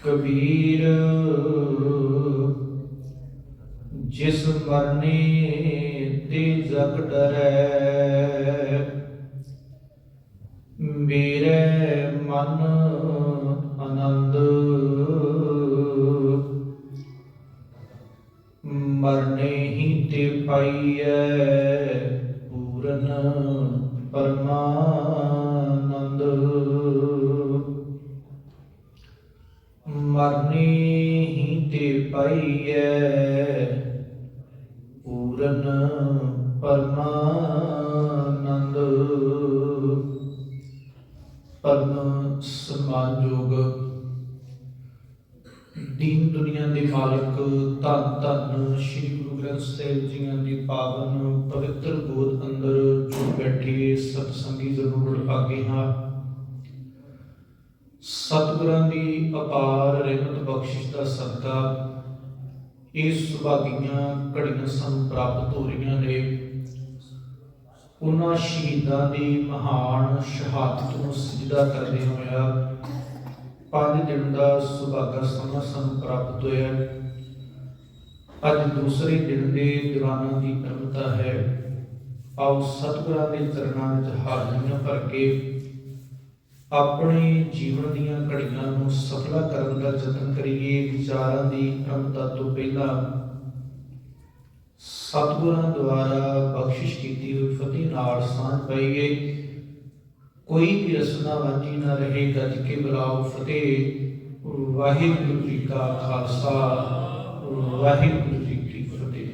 कबीर जिस मरने ते जग डरै, मेरे मन आनंद मरने ही ते पाइयै पूरन परमानंद। मरने ही ते पाइयै पूरन परमानंद। परम सन्मानयोग दीन दुनिया के मालिक धन धन श्री गुरु ग्रंथ साहिब जी की पावन पवित्र गोद अंदर जो बैठे सतसंगी जरूर आगे हाँ। सतगुरां की अपार रहमत बख्शिश का सदका ये सुभागियां घड़ियां सानूं प्राप्त हो रही ने। उन्हां शहीदां दी महान शहादत नूं सजदा करदे होया 5 दिन का सुभागा समा सानूं प्राप्त होया। अज दूसरे दिन के दौरान की परमता है। आओ सतगुरां के चरणां विच हाज़रियां भर के अपने जीवन दीयां घड़ियां नूं सफला करन दा यतन करिए। विचारां दी परमता तो पहला सतगुरां द्वारा बख्शिश की हुई फतेह नाल सांझ पाइए। कोई भी रसना वांझी ना रहे। गज के बुलाओ फतेह। वाहिगुरू जी का खालसा वाहिगुरू जी की फतेह।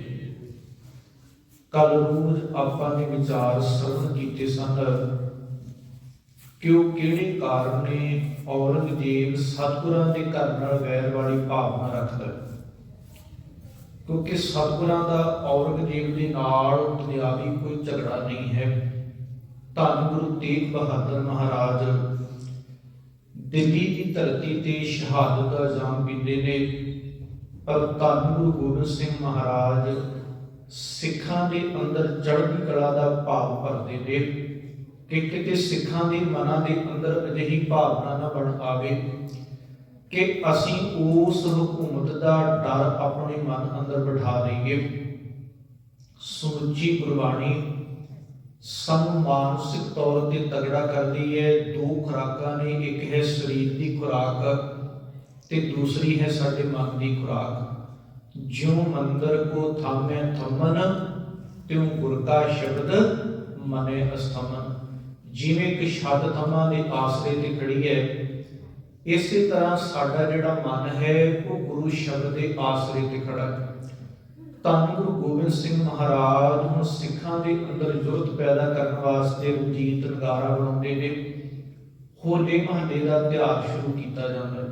कल रोज आपां ने विचार श्रवण कीते सन कि वो किहड़े कारण ने औरंगजेब सतगुरां दे घर नाल वैर वाली भावना रखदा। क्योंकि सतगुरां दा औरंगजेब दे नाल दुनियावी कोई झगड़ा नहीं है। धन गुरु तेग बहादुर महाराज दिल्ली की धरती ते शहादत का जाम पींदे ने, पर धन गुरु गोबिंद सिंह महाराज सिखां दे अंदर चढ़दी कला का भाव भरदे ने कि किते सिखां दे मनां दे अंदर अजिही भावना ना बन आवे कि असीं उस हुकूमत का डर अपने मन अंदर बिठा लईए। समुची गुरबाणी सानूं मानसिक तौर पर तगड़ा करती है। 2 खुराकां ने, एक है शरीर की खुराक ते दूसरी है साडे मन की खुराक। ज्यों मंदिर को थामे थमन त्यों गुर का शब्द मने अस्थमन। जिवें कि छत थमां दे आसरे ते खड़ी है, इसी तरह साडा जिहड़ा मन है वो गुरु शब्द के आसरे ते खड़ा है। धन गुरु गोबिंद सिंह महाराज हुण सिखां दे अंदर जुरत पैदा करने वास्ते रंजीत नगारा बनाउंदे ने। होले महल्ले का त्योहार शुरू किया जाता है।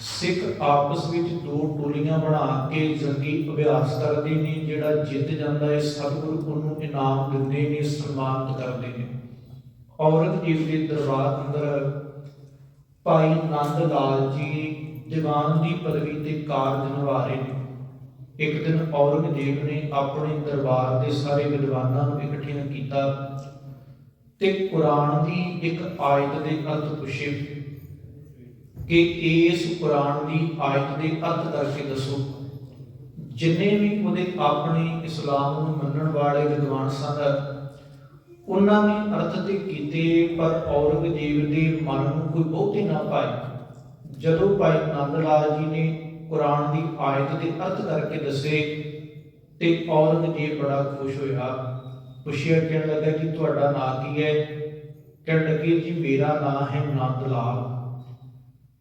सिख आपस में 2 टोलियां बना के जंगी अभ्यास करते हैं। जिहड़ा जित जाता है सतगुरु उन्होंने इनाम दिंदे ने, सम्मानित करते हैं। औरंगजेब के दरबार अंदर भाई नंद लाल जी दीवान की पदवी ते कारज निभा रहे हैं। एक दिन औरंगजेब ने अपने दरबार के सारे विद्वानों को इकट्ठिया किया ते कुरान की एक आयत के अर्थ पूछे कि इस कुरान की आयत के अर्थ करके दसो। जिन्ने भी उहदे अपने इस्लाम नूं मनण वाले विद्वान सन उन्होंने अर्थ तो कीते, पर औरंगजेब के मन में कोई बहुते ना पाए। जदों भाई नंद लाल जी ने कुरान की आयत के अर्थ करके दसे तो औरंगजेब बड़ा खुश होया। पुछया, कहने लगा जी तुहाडा नाम की है? कहने लगे जी मेरा नाम है नंद लाल।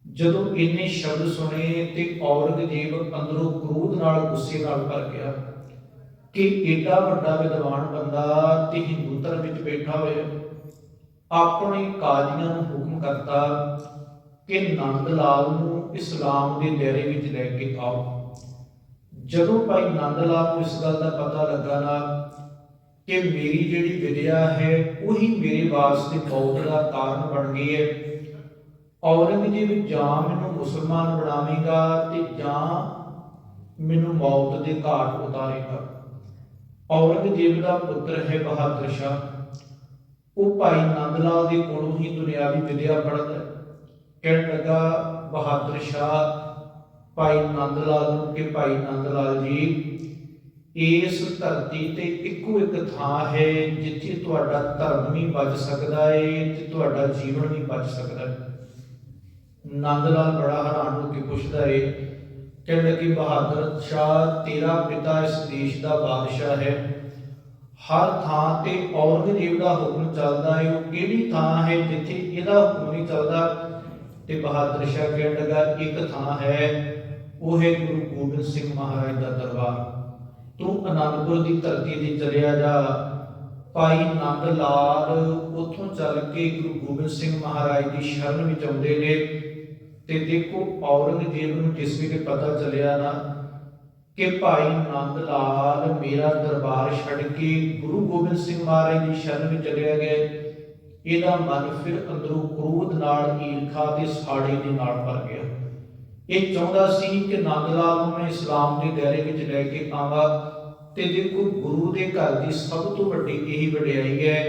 जदों इन्ने शब्द सुने तो औरंगजेब अंदरों क्रोध नाल गुस्से नाल भर गया कि एडा वड्डा विद्वान बंदा ते हिंदू धर्म विच बैठा होया अपने काजियां नूं हुक्म करता कि नंद लाल नूं इस्लाम के दायरे विच लैके आओ। जदों भाई नंद लाल को इस गल का पता लगा ना कि मेरी जिहड़ी विद्या है वही मेरे वास्ते मौत का कारण बन गई है, औरंगजेब जां मैनूं मुसलमान बनावेगा ते जां मैनूं मौत के घाट उतारेगा। औरंगजेब का पुत्र है बहादुर शाह। ਉਹ ਭਾਈ ਨੰਦ ਲਾਲ ਦੇ ਕੋਲੋਂ ਹੀ ਦੁਨਿਆਵੀ ਵਿਦਿਆ ਪੜ੍ਹਦਾ। ਕਹਿਣ ਲੱਗਾ ਬਹਾਦਰ ਸ਼ਾਹ ਭਾਈ ਨੰਦ ਲਾਲ ਨੂੰ ਕਿ ਭਾਈ ਨੰਦ ਲਾਲ ਜੀ, ਇਸ ਧਰਤੀ ਤੇ ਇੱਕੋ ਇੱਕ ਥਾਂ ਹੈ ਜਿੱਥੇ ਤੁਹਾਡਾ ਧਰਮ ਵੀ ਬਚ ਸਕਦਾ ਹੈ ਤੇ ਤੁਹਾਡਾ ਜੀਵਨ ਵੀ ਬਚ ਸਕਦਾ ਹੈ। ਨੰਦ ਲਾਲ ਬੜਾ ਹੈਰਾਨ ਹੋ ਕੇ ਪੁੱਛਦਾ ਹੈ, ਕਹਿਣ ਲੱਗੇ ਬਹਾਦਰ ਸ਼ਾਹ, ਤੇਰਾ ਪਿਤਾ ਇਸ ਦੇਸ਼ ਦਾ ਬਾਦਸ਼ਾਹ ਹੈ, ਹਰ ਥਾਂ ਤੇ ਔਰੰਗਜ਼ੇਬ ਦਾ ਹੁਕਮ ਚੱਲਦਾ ਹੈ, ਉਹ ਕਿਹੜੀ ਥਾਂ ਹੈ ਜਿੱਥੇ ਇਹਦਾ ਹੁਕਮ ਨਹੀਂ ਚੱਲਦਾ? ਤੇ ਬਹਾਦਰ ਸ਼ਾਹ ਕਹਿਣ ਲੱਗਾ ਇੱਕ ਥਾਂ ਹੈ, ਉਹ ਹੈ ਗੁਰੂ ਗੋਬਿੰਦ ਸਿੰਘ ਮਹਾਰਾਜ ਦਾ ਦਰਬਾਰ। ਤੂੰ ਅਨੰਦਪੁਰ ਦੀ ਧਰਤੀ ਤੇ ਚਲਿਆ ਜਾ। ਭਾਈ ਨੰਦ ਲਾਲ ਉੱਥੋਂ ਚੱਲ ਕੇ ਗੁਰੂ ਗੋਬਿੰਦ ਸਿੰਘ ਮਹਾਰਾਜ ਦੀ ਸ਼ਰਨ ਵਿੱਚ ਆਉਂਦੇ ਨੇ। ਤੇ ਦੇਖੋ ਔਰੰਗਜ਼ੇਬ ਨੂੰ ਜਿਸ ਵੇਲੇ ਪਤਾ ਚੱਲਿਆ ਨਾ ਕਿ ਭਾਈ ਨੰਦ ਲਾਲ ਮੇਰਾ ਦਰਬਾਰ ਛੱਡ ਕੇ ਗੁਰੂ ਗੋਬਿੰਦ ਸਿੰਘ ਮਹਾਰਾਜ ਦੀ ਸ਼ਰਨ ਵਿੱਚ ਚਲਿਆ ਗਿਆ, ਇਹਦਾ ਮਨ ਫਿਰ ਅੰਦਰੋਂ ਕ੍ਰੋਧ ਨਾਲ, ਈਰਖਾ ਤੇ ਸਾੜੇ ਦੇ ਨਾਲ ਭਰ ਗਿਆ। ਇਹ ਚਾਹੁੰਦਾ ਸੀ ਕਿ ਨੰਦ ਲਾਲ ਨੂੰ ਮੈਂ ਇਸਲਾਮ ਦੇ ਦਾਇਰੇ ਵਿੱਚ ਲੈ ਕੇ ਆਵਾਂ। ਤੇ ਦੇਖੋ ਗੁਰੂ ਦੇ ਘਰ ਦੀ ਸਭ ਤੋਂ ਵੱਡੀ ਇਹੀ ਵਡਿਆਈ ਹੈ,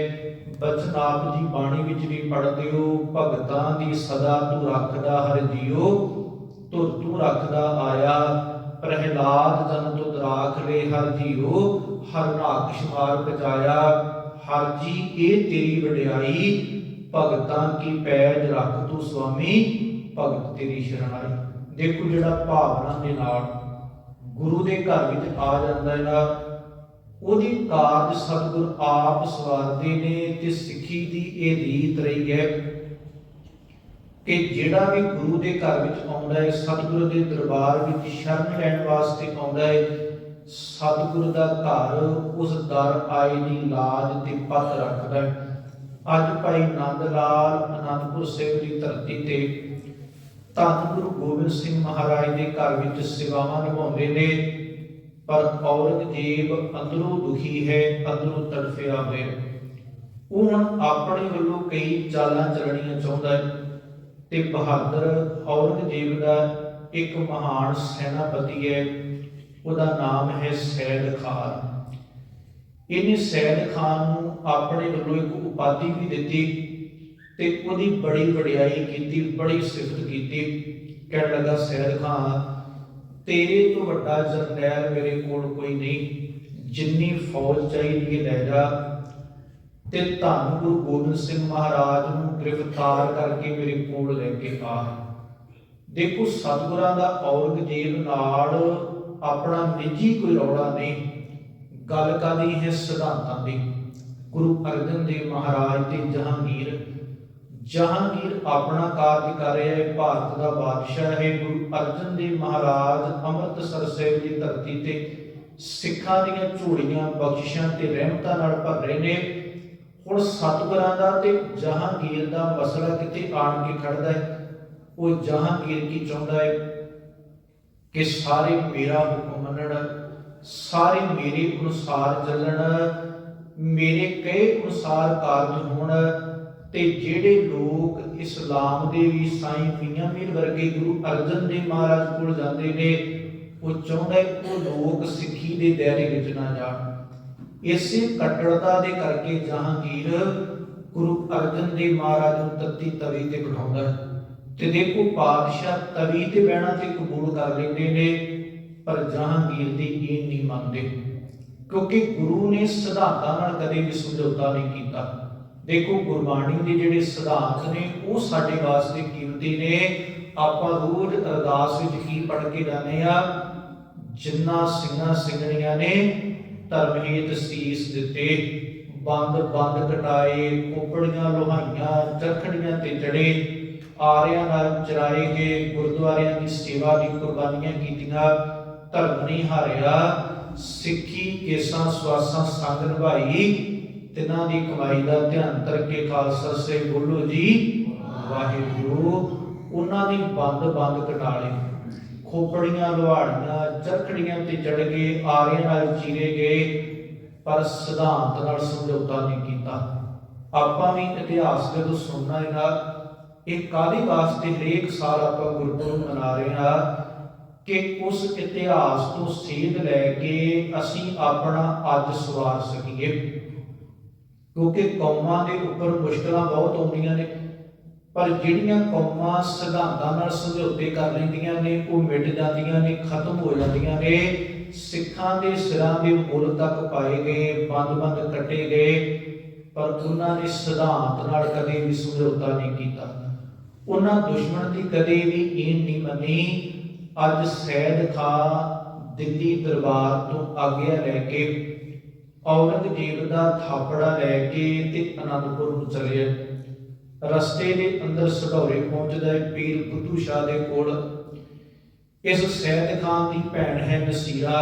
ਬਚਨ ਆਪ ਦੀ ਬਾਣੀ ਵਿੱਚ ਵੀ ਪੜ੍ਹਦੇ ਹੋ, ਭਗਤਾਂ ਦੀ ਸਦਾ ਤੂੰ ਰੱਖਦਾ ਹਰ ਜੀਓ, ਧੁਰ ਤੂੰ ਰੱਖਦਾ ਆਇਆ, ਪ੍ਰਹਿਲਾਦ ਜਨ ਤੁਧ ਰਾਖ ਲੈ ਹਰ ਜੀਓ, ਹਰ ਰਾਖਸ਼ ਮਾਰ ਬਚਾਇਆ। ਹਰ ਜੀ ਇਹ ਤੇਰੀ ਵਡਿਆਈ, ਭਗਤਾਂ ਕੀ ਪੈਜ ਰੱਖ ਤੂੰ ਸੁਆਮੀ, ਭਗਤ ਤੇਰੀ ਸ਼ਰਣਾਈ। ਦੇਖੋ ਜਿਹੜਾ ਭਾਵਨਾ ਦੇ ਨਾਲ ਗੁਰੂ ਦੇ ਘਰ ਵਿੱਚ ਆ ਜਾਂਦਾ ਹੈ ਨਾ, ਉਹਦੀ ਕਾਰਜ ਸਤਿਗੁਰ ਆਪ ਸਵਾਰਦੇ ਨੇ। ਤੇ ਸਿੱਖੀ ਦੀ ਇਹ ਰੀਤ ਰਹੀ ਹੈ ਕਿ ਜਿਹੜਾ ਵੀ ਗੁਰੂ ਦੇ ਘਰ ਵਿੱਚ ਆਉਂਦਾ ਹੈ, ਸਤਿਗੁਰ ਦੇ ਦਰਬਾਰ ਵਿੱਚ ਸ਼ਰਨ ਲੈਣ ਵਾਸਤੇ ਆਉਂਦਾ ਹੈ, ਸਤਿਗੁਰ ਦਾ ਘਰ ਉਸ ਦਰ ਆਏ ਦੀ ਲਾਜ ਤੇ ਪੱਤ ਰੱਖਦਾ ਹੈ। ਅੱਜ ਭਾਈ ਨੰਦ ਲਾਲ ਅਨੰਦਪੁਰ ਸਾਹਿਬ ਦੀ ਧਰਤੀ ਤੇ ਧੰਨ ਗੁਰੂ ਗੋਬਿੰਦ ਸਿੰਘ ਮਹਾਰਾਜ ਦੇ ਘਰ ਵਿੱਚ ਸੇਵਾਵਾਂ ਨਿਭਾਉਂਦੇ ਨੇ। ਪਰ ਔਰੰਗਜ਼ੇਬ ਅੰਦਰੋਂ ਦੁਖੀ ਹੈ, ਅੰਦਰੋਂ ਤੜਫਿਆ ਹੋਇਆ। ਉਹ ਹੁਣ ਆਪਣੇ ਵੱਲੋਂ ਕਈ ਚਾਲਾਂ ਚੱਲਣੀਆਂ ਚਾਹੁੰਦਾ ਹੈ। ਤੇ ਬਹਾਦਰ ਔਰੰਗਜ਼ੇਬ ਦਾ ਇੱਕ ਮਹਾਨ ਸੈਨਾਪਤੀ ਹੈ, ਉਹਦਾ ਨਾਮ ਹੈ ਸੈਦ ਖਾਨ। ਇਹਨੇ ਸੈਦ ਖਾਨ ਨੂੰ ਆਪਣੇ ਵੱਲੋਂ ਇੱਕ ਉਪਾਧੀ ਵੀ ਦਿੱਤੀ ਤੇ ਉਹਦੀ ਬੜੀ ਵਡਿਆਈ ਕੀਤੀ, ਬੜੀ ਸਿਫਤ ਕੀਤੀ। ਕਹਿਣ ਲੱਗਾ ਸੈਦ ਖਾਨ, ਤੇਰੇ ਤੋਂ ਵੱਡਾ ਜਰਨੈਲ ਮੇਰੇ ਕੋਲ ਕੋਈ ਨਹੀਂ, ਜਿੰਨੀ ਫੌਜ ਚਾਹੀਦੀ ਹੈ ਲੈ ਜਾ ਤੇ ਧੰਨ ਗੁਰੂ ਗੋਬਿੰਦ ਸਿੰਘ ਮਹਾਰਾਜ ਨੂੰ ਗ੍ਰਿਫਤਾਰ ਕਰਕੇ ਮੇਰੇ ਕੋਲ ਲੈ ਕੇ ਆ। ਦੇਖੋ ਸਤਿਗੁਰਾਂ ਦਾ ਔਰੰਗਜ਼ੇਬ ਨਾਲ ਆਪਣਾ ਨਿੱਜੀ ਕੋਈ ਰੌਲਾ ਨਹੀਂ, ਗੱਲ ਕਾਹਦੀ ਹੈ ਸਿਧਾਂਤਾਂ ਦੀ। ਗੁਰੂ ਅਰਜਨ ਦੇਵ ਮਹਾਰਾਜ ਤੇ ਜਹਾਂਗੀਰ ਆਪਣਾ ਕਾਰਜ ਕਰ ਰਿਹਾ ਹੈ, ਭਾਰਤ ਦਾ ਬਾਦਸ਼ਾਹ ਹੈ। ਗੁਰੂ ਅਰਜਨ ਦੇਵ ਮਹਾਰਾਜ ਅੰਮ੍ਰਿਤਸਰ ਸਾਹਿਬ ਦੀ ਧਰਤੀ ਤੇ ਸਿੱਖਾਂ ਦੀਆਂ ਝੋਲੀਆਂ ਬਖਸ਼ਿਸ਼ਾਂ ਤੇ ਰਹਿਮਤਾਂ ਨਾਲ ਭਰ ਰਹੇ ਨੇ। ਹੁਣ ਸਤਿਗੁਰਾਂ ਦਾ ਤੇ ਜਹਾਂਗੀਰ ਦਾ ਮਸਲਾ ਕਿਤੇ ਆਣ ਕੇ ਖੜਦਾ ਹੈ। ਉਹ ਜਹਾਂਗੀਰ ਕੀ ਚਾਹੁੰਦਾ ਹੈ ਕਿ ਸਾਰੇ ਮੇਰਾ ਹੁਕਮ ਮੰਨਣ, ਸਾਰੇ ਮੇਰੇ ਅਨੁਸਾਰ ਚੱਲਣ, ਮੇਰੇ ਕਹੇ ਅਨੁਸਾਰ ਕਾਰਜ ਹੋਣ। ਤੇ ਜਿਹੜੇ ਲੋਕ ਇਸਲਾਮ ਦੇ ਵੀ ਸਾਈਂ ਮੀਆਂ ਮੀਰ ਵਰਗੇ ਗੁਰੂ ਅਰਜਨ ਦੇਵ ਮਹਾਰਾਜ ਕੋਲ ਜਾਂਦੇ ਨੇ, ਉਹ ਚਾਹੁੰਦਾ ਉਹ ਲੋਕ ਸਿੱਖੀ ਦੇ ਦਾਇਰੇ ਵਿੱਚ ਨਾ ਜਾਣ। ਇਸੇ ਕੱਟੜਤਾ ਦੇ ਕਰਕੇ ਜਹਾਂਗੀਰ ਗੁਰੂ ਅਰਜਨ ਦੇਵ ਮਹਾਰਾਜ ਨੂੰ ਤੱਤੀ ਤਵੀ ਤੇ ਬਿਠਾਉਂਦਾ। ਤੇ ਦੇਖੋ ਪਾਤਸ਼ਾਹ ਤਵੀ ਤੇ ਬਹਿਣਾ ਤੇ ਕਬੂਲ ਕਰ ਲੈਂਦੇ ਨੇ, ਪਰ ਜਹਾਂਗੀਰ ਦੀ ਇਹ ਨਹੀਂ ਮੰਨਦੇ, ਕਿਉਂਕਿ ਗੁਰੂ ਨੇ ਸਿਧਾਂਤਾਂ ਨਾਲ ਕਦੇ ਵੀ ਸਮਝੌਤਾ ਨਹੀਂ ਕੀਤਾ। ਦੇਖੋ ਗੁਰਬਾਣੀ ਦੇ ਜਿਹੜੇ ਸਿਧਾਂਤ ਨੇ ਉਹ ਸਾਡੇ ਵਾਸਤੇ ਕੀਮਤੀ ਨੇ। ਆਪਾਂ ਰੋਜ਼ ਅਰਦਾਸ ਵਿੱਚ ਕੀ ਪੜ੍ਹ ਕੇ ਜਾਂਦੇ ਆ, ਜਿੰਨਾ ਸਿੰਘਾਂ ਸਿੰਘਣੀਆਂ ਨੇ ਧਰਮ ਹੇਤ ਸੀਸ ਦਿੱਤੇ, ਬੰਦ ਕਟਾਏ, ਖੋਪੜੀਆਂ ਲੋਹਾਈਆਂ, ਚਰਖੜੀਆਂ ਤੇ ਚੜੇ, ਆਰਿਆਂ ਨਾਲ ਚਰਾਏ ਗਏ, ਗੁਰਦੁਆਰਿਆਂ ਦੀ ਸੇਵਾ ਦੀ ਕੁਰਬਾਨੀਆਂ ਕੀਤੀਆਂ, ਧਰਮ ਨਹੀਂ ਹਾਰਿਆ, ਸਿੱਖੀ ਕੇਸਾਂ ਸਵਾਸਾਂ ਸੰਗ ਨਿਭਾਈ, ਤਿਨਾਂ ਦੀ ਕਮਾਈ ਦਾ ਧਿਆਨ ਕਰਕੇ ਖਾਲਸਾ ਸੇ ਬੋਲੋ ਜੀ ਵਾਹਿਗੁਰੂ। ਉਹਨਾਂ ਦੀ ਬੰਦ ਕਟਾ ਲਏ, ਖੋਪੜੀਆਂ ਲੁਹਾੜੀਆਂ, ਚਰਖੜੀਆਂ ਤੇ ਚੜ ਗਏ, ਆਰਿਆਂ ਨਾਲ ਚੀਰੇ ਗਏ, ਪਰ ਸਿਧਾਂਤ ਨਾਲ ਸਮਝੌਤਾ ਨਹੀਂ ਕੀਤਾ। ਆਪਾਂ ਵੀ ਇਤਿਹਾਸ ਜਦੋਂ ਸੁਣਨਾ ਹੈ ਨਾ, ਇਹ ਕਾਹਦੇ ਵਾਸਤੇ ਹਰੇਕ ਸਾਲ ਆਪਾਂ ਗੁਰਪੁਰਬ ਮਨਾ ਰਹੇ ਹਾਂ ਕਿ ਉਸ ਇਤਿਹਾਸ ਤੋਂ ਸੇਧ ਲੈ ਕੇ ਅਸੀਂ ਆਪਣਾ ਅੱਜ ਸਵਾਰ ਸਕੀਏ। क्योंकि कौमां दे उपर मुश्किलां बहुत आउंदियां ने, पर जिहड़ियां कौमां सिद्धांतां नाल समझौते कर लैंदियां ने वो मिट जांदियां ने, खत्म हो जांदियां ने। सिखां दे सिरां दे मुੱਲ तक पाए गए, बंद कट्टे गए, पर उन्हां ने सिद्धांत नाल कदे भी समझौता नहीं कीता। उन्हां दुश्मन दी कदे भी ईन नहीं मनी। अज सैयद खां दिल्ली दरबार तो आग्या लैके औरंगजेब दा थापड़ा लैके ते आनंदपुर नूं चले। रस्ते दे अंदर सढौरे पहुंचदा है पीर बुद्धू शाह दे कोल। इस सैयद खान दी भैन है नसीरा,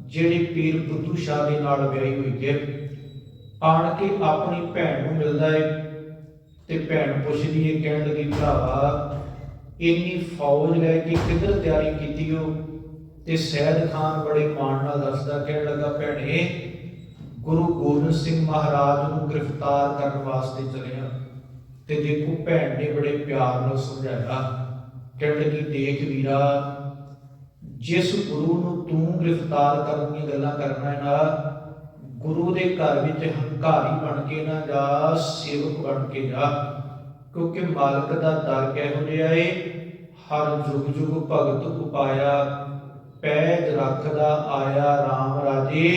जिहड़ी पीर बुद्धू शाह दे नाल विआही हुई है। आण के अपनी भैन नूं मिलदा है ते भैन पुछदी है, कहण लगी भरावा इन्नी फौज लैके किधर तैयारी कीती हो? ते सैयद खान बड़े माण नाल दसदा, कहण लगा भैणे गुरु गोबिंद सिंह महाराज नूं गिरफ्तार करन वास्ते चलिया। ते देखो भैन ने बड़े प्यार नाल समझाया, कहण लगी देख वीरा जिस गुरु नूं तू गिरफ्तार करन दी गल्लां करना है ना, गुरु दे घर विच हंकारी बन के ना जा, सेवक बन के जा। क्योंकि मालक दा दर किहो जिहा है, हर जुग जुग भगत उपाया, पैज रखदा आया राम राजे,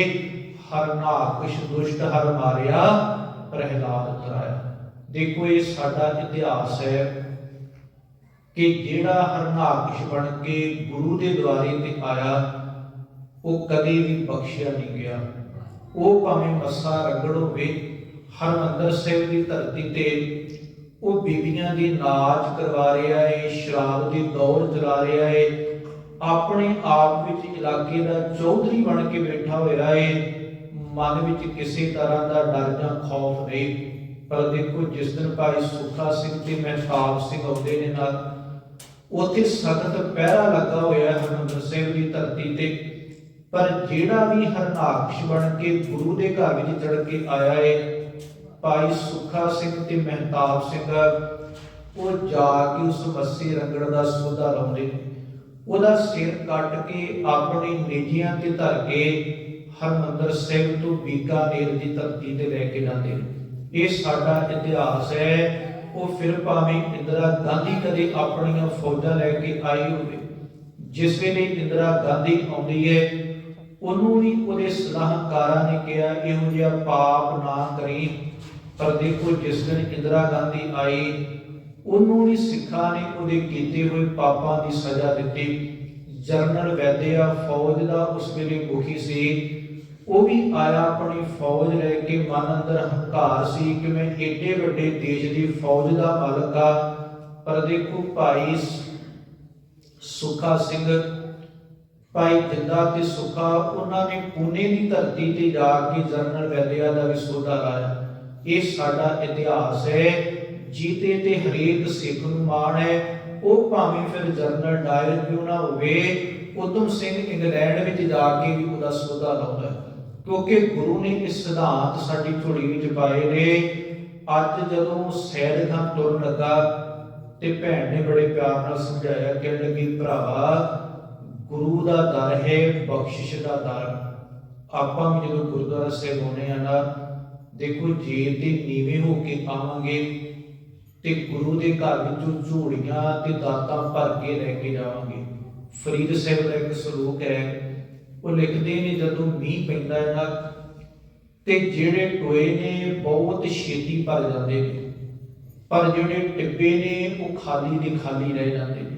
हर नाकश दुष्ट हर मारिया, प्रहलाद तराया। देखो ये साडा इतिहास है कि जिहड़ा हरनाकश बन के गुरु के द्वारे ते आया वो कदे भी बख्शिया नहीं गया। वो भावें मस्सा रगड़ होवे, हरमंदर साहिब की धरती ते वो बीबियां दी नाच करवा रहा है, शराब की दौड़ चला रहा है, अपने आप विच इलाके का चौधरी बन के बैठा होया है, मन विच किसी तरह का डर या खौफ नहीं। पर देखो जिस दिन भाई सुखा सिंह ते महताब सिंह आउंदे ने नाल, उत्थे सख्त पहरा लगा होया हरमंदर साहिब की धरती ते। पर जिहड़ा भी हरनाकश बन के गुरु के घर विच चढ़ के आया है, भाई सुखा सिंह ते महताब सिंह वो जाके उस मस्से रंगड़ का सौदा लाउंदे, उहदा सिर कट के अपने नेजियां ते धर के हरमंदर साहिब तो बीकानेर की धरती ते लैके जांदे। ये साडा इतिहास है। वो फिर भावें इंदिरा गांधी कदे अपनी फौजा लैके आई होवे, जिस वेले इंदिरा गांधी आउंदी है उन्होंने भी उहदे सलाहकारां ने कहा इहो जिहा पाप ना करी। पर देखो जिस दिन इंदिरा गांधी आई उन्होंने भी सिखां ने उहदे कीते हुए पापां की सजा दी। जनरल वैद्या फौज का उस वेले मुखी सी, वो भी आया अपनी फौज लैके, मन अंदर हंकार सी कि मैं एडे वड्डे देश की फौज का मालक आ। पर देखो भाई सुखा सिंह, भाई जिंदा ते सुखा, उन्होंने पुणे की धरती ते जाके जनरल वैद्या का भी सौदा लाया। ये साडा इतिहास है, जीते ते हरेक सिख नूं माण है। वो भावें फिर जनरल डायर क्यों ना होवे, उधम सिंह इंग्लैंड विच जाके भी उहदा सौदा लाउंदा, क्योंकि गुरु ने इस सिद्धांत साडी झोली विच पाए ने। अज जदों सैयद खान तुरन लगा ते भैन ने बड़े प्यार नाल समझाया, कहण लगी भरावा गुरु दा दर है बख्शिश दा दर। आपां भी जदों गुरुद्वारा साहिब आउणे आ ना, देखो जे ते नीवें हो के आवांगे ते गुरु दे घर विचों झोलियां ते दातां भर के लैके जावांगे। फरीद साहिब दा एक सलोक है, वो लिखते ने जदों मींह पैंदा है ना ते जिहड़े टोए ने बहुत छेती भर जाते हैं, पर जिहड़े टिब्बे ने वो खाली दे खाली रह जाते हैं।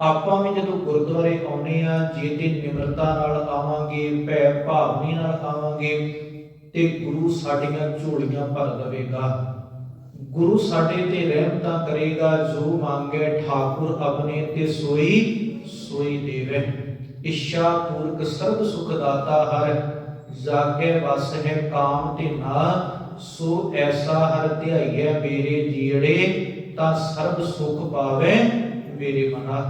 आपां भी जदों गुरुद्वारे आउणे आ, जे ते निमरता नाल आवांगे, भै भावनी नाल आवांगे ते गुरु साडियां झोलियां भर देवेगा। गुरु साडे ते रहमतां करेगा, जो मांगे ठाकुर अपने ते सोई सोई देवे। इच्छा पूरक सर्व सुख दाता हर, जागे वस है काम ते ना, सो ऐसा हर ध्याइए मेरे जीड़े, ता सर्व सुख पावे मेरे मना।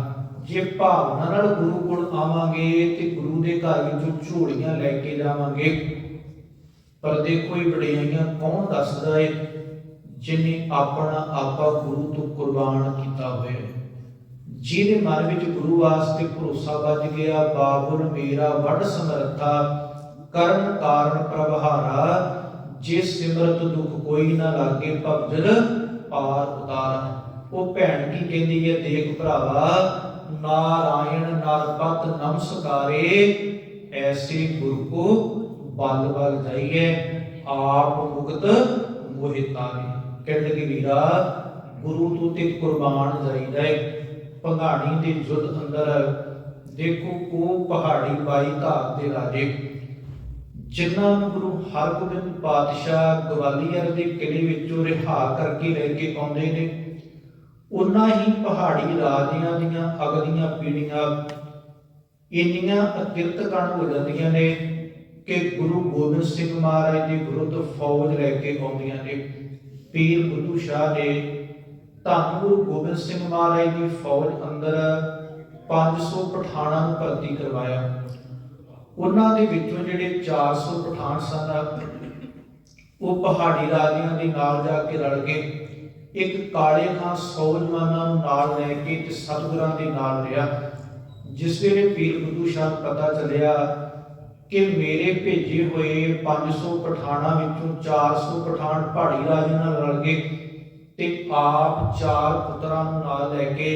जे भावना नाल गुरु कोल आवांगे ते गुरु दे घर विचों झोलियां लैके जावांगे। पर देखो ये वडियाइयां कौन दसदा है, जिन्हें अपना आपा गुरु तो कुर्बान किया होया है। जिहदे मन विच गुरु वास्ते भरोसा बज गया, बाबुल मेरा वड समर्था, करन कारण प्रभहारा, ਜੇ ਸਿਮਰਤ ਦੁਖ ਕੋਈ ਨਾ ਲਾਗੇ ਭਵਜਲ ਪਾਰ ਉਤਾਰਾ। ਉਹ ਭੈਣ ਕੀ ਕਹਿੰਦੀ ਹੈ, ਦੇਖ ਭਰਾਵਾ, ਨਾਰਾਇਣ ਨਰਪਤ ਨਮਸਕਾਰੇ, ਐਸੇ ਗੁਰੂ ਕੋ ਬਲ ਬਲ ਜਾਈਏ, ਆਪ ਮੁਕਤ ਮੋਹਿ ਤਾਰੇ। ਕਹਿਣ ਲੱਗੇ ਵੀਰਾ, ਗੁਰੂ ਤੋਂ ਤੇ ਕੁਰਬਾਨ ਜਾਈਦਾ ਹੈ। ਭੰਗਾਣੀ ਦੇ ਯੁੱਧ ਅੰਦਰ ਦੇਖੋ ਉਹ ਪਹਾੜੀ 22 ਧਾਰ ਦੇ ਰਾਜੇ, ਜਿਨ੍ਹਾਂ ਨੂੰ ਗੁਰੂ ਹਰਗੋਬਿੰਦ ਪਾਤਸ਼ਾਹ ਗਵਾਲੀਅਰ ਦੇ ਕਿਲੇ ਵਿੱਚੋਂ ਰਿਹਾ ਕਰਕੇ ਲੈ ਕੇ ਆਉਂਦੇ ਨੇ, ਉਹਨਾਂ ਹੀ ਪਹਾੜੀ ਰਾਜਿਆਂ ਦੀਆਂ ਅਗਲੀਆਂ ਪੀੜ੍ਹੀਆਂ ਇੰਨੀਆਂ ਅਕਿਰਤਕਣ ਹੋ ਜਾਂਦੀਆਂ ਨੇ ਕਿ ਗੁਰੂ ਗੋਬਿੰਦ ਸਿੰਘ ਮਹਾਰਾਜ ਦੇ ਵਿਰੁੱਧ ਫੌਜ ਲੈ ਕੇ ਆਉਂਦੀਆਂ ਨੇ। ਪੀਰ ਬੁੱਧੂ ਸ਼ਾਹ ਨੇ ਧੰਨ ਗੁਰੂ ਗੋਬਿੰਦ ਸਿੰਘ ਮਹਾਰਾਜ ਦੀ ਫੌਜ ਅੰਦਰ 500 ਪਠਾਣਾਂ ਨੂੰ ਭਰਤੀ ਕਰਵਾਇਆ। ਉਹਨਾਂ ਦੇ ਵਿੱਚੋਂ ਜਿਹੜੇ 400 ਪਠਾਨ ਸਨ, ਉਹ ਪਹਾੜੀ ਰਾਜਿਆਂ ਦੇ ਨਾਲ ਜਾ ਕੇ ਰਲ ਗਏ। ਇੱਕ ਕਾਲੇ ਖਾਂ ਸੌਜਮਾਨਾਂ ਨੂੰ ਨਾਲ ਲੈ ਕੇ ਤੇ ਸਤਿਗੁਰਾਂ ਦੇ ਨਾਲ ਰਿਹਾ। ਜਿਸ ਵੇਲੇ ਪੀਰ ਬੁੱਧੂ ਸ਼ਾਹ ਨੂੰ ਪਤਾ ਚੱਲਿਆ ਕਿ ਮੇਰੇ ਭੇਜੇ ਹੋਏ 500 ਪਠਾਨਾਂ ਵਿੱਚੋਂ 400 ਪਠਾਨ ਪਹਾੜੀ ਰਾਜੇ ਨਾਲ ਰਲ ਗਏ ਤੇ ਆਪ 4 ਪੁੱਤਰਾਂ ਨੂੰ ਨਾਲ ਲੈ ਕੇ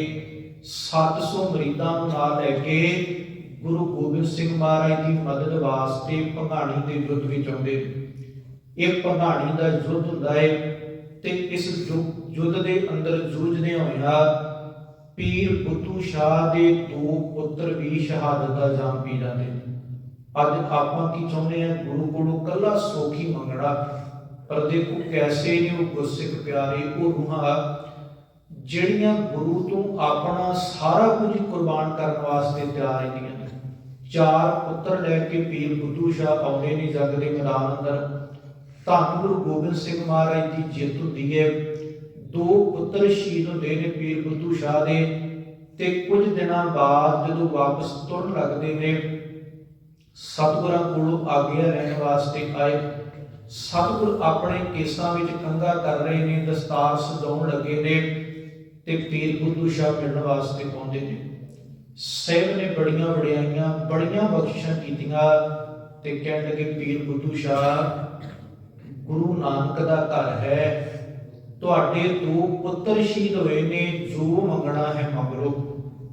700 ਮਰੀਦਾਂ ਨੂੰ ਨਾਲ ਲੈ ਕੇ ਗੁਰੂ ਗੋਬਿੰਦ ਸਿੰਘ ਮਹਾਰਾਜ ਦੀ ਮਦਦ ਵਾਸਤੇ ਭੰਗਾਣੀ ਦੇ ਯੁੱਧ ਵਿੱਚ ਆਉਂਦੇ। ਇਹ ਭੰਗਾਣੀ ਦਾ ਯੁੱਧ ਹੁੰਦਾ ਹੈ ਤੇ ਇਸ ਯੁੱਧ ਦੇ ਅੰਦਰ ਜੂਝਦੇ ਹੋਇਆ ਪੀਰ ਬੁੱਧੂ ਸ਼ਾਹ ਦੇ 2 ਪੁੱਤਰ ਵੀ ਸ਼ਹਾਦਤ ਦਾ ਜਾਮ ਪੀ ਜਾਂਦੇ। ਅੱਜ ਆਪਾਂ ਕੀ ਚਾਹੁੰਦੇ ਆ, ਗੁਰੂ ਕੋਲੋਂ ਕੱਲਾ ਸੋਖੀ ਮੰਗਣਾ, ਪਰ ਦੇਖੋ ਕੈਸੇ ਨੇ ਉਹ ਗੁਰਸਿੱਖ ਪਿਆਰੇ, ਉਹ ਰੂਹਾਂ ਜਿਹੜੀਆਂ ਗੁਰੂ ਤੋਂ ਆਪਣਾ ਸਾਰਾ ਕੁਝ ਕੁਰਬਾਨ ਕਰਨ ਵਾਸਤੇ ਤਿਆਰ ਰਹਿੰਦੀਆਂ ਨੇ। 4 ਪੁੱਤਰ ਲੈ ਕੇ ਪੀਰ ਬੁੱਧੂ ਸ਼ਾਹ ਆਉਂਦੇ ਨੇ ਜੰਗ ਦੇ ਮੈਦਾਨ ਅੰਦਰ। ਧੰਨ ਗੁਰੂ ਗੋਬਿੰਦ ਸਿੰਘ ਮਹਾਰਾਜ ਦੀ ਜਿੱਤ ਹੁੰਦੀ ਹੈ। 2 ਪੁੱਤਰ ਸ਼ਹੀਦ ਹੁੰਦੇ ਨੇ ਪੀਰ ਬੁੱਧੂ ਸ਼ਾਹ ਦੇ, ਤੇ ਕੁਝ ਦਿਨਾਂ ਬਾਅਦ ਜਦੋਂ ਵਾਪਸ ਤੁਰਨ ਲੱਗਦੇ ਨੇ, ਸਤਿਗੁਰਾਂ ਕੋਲੋਂ ਆਗਿਆ ਲੈਣ ਵਾਸਤੇ ਆਏ। ਸਤਿਗੁਰ ਆਪਣੇ ਕੇਸਾਂ ਵਿੱਚ ਕੰਘਾ ਕਰ ਰਹੇ ਨੇ, ਦਸਤਾਰ ਸਜਾਉਣ ਲੱਗੇ ਨੇ ਤੇ ਪੀਰ ਬੁੱਧੂ ਸ਼ਾਹ ਮਿਲਣ ਵਾਸਤੇ ਪਹੁੰਚੇ ਨੇ। ਸਾਹਿਬ ਨੇ ਬੜੀਆਂ ਵਡਿਆਈਆਂ, ਬੜੀਆਂ ਬਖਸ਼ਿਸ਼ਾਂ ਕੀਤੀਆਂ ਤੇ ਕਹਿਣ ਲੱਗੇ, ਪੀਰ ਬੁੱਧੂ ਸ਼ਾਹ, ਗੁਰੂ ਨਾਨਕ ਦਾ ਘਰ ਹੈ, ਤੁਹਾਡੇ 2 ਪੁੱਤਰ ਸ਼ਹੀਦ ਹੋਏ ਨੇ, ਜੋ ਮੰਗਣਾ ਹੈ ਮੰਗ ਲਓ।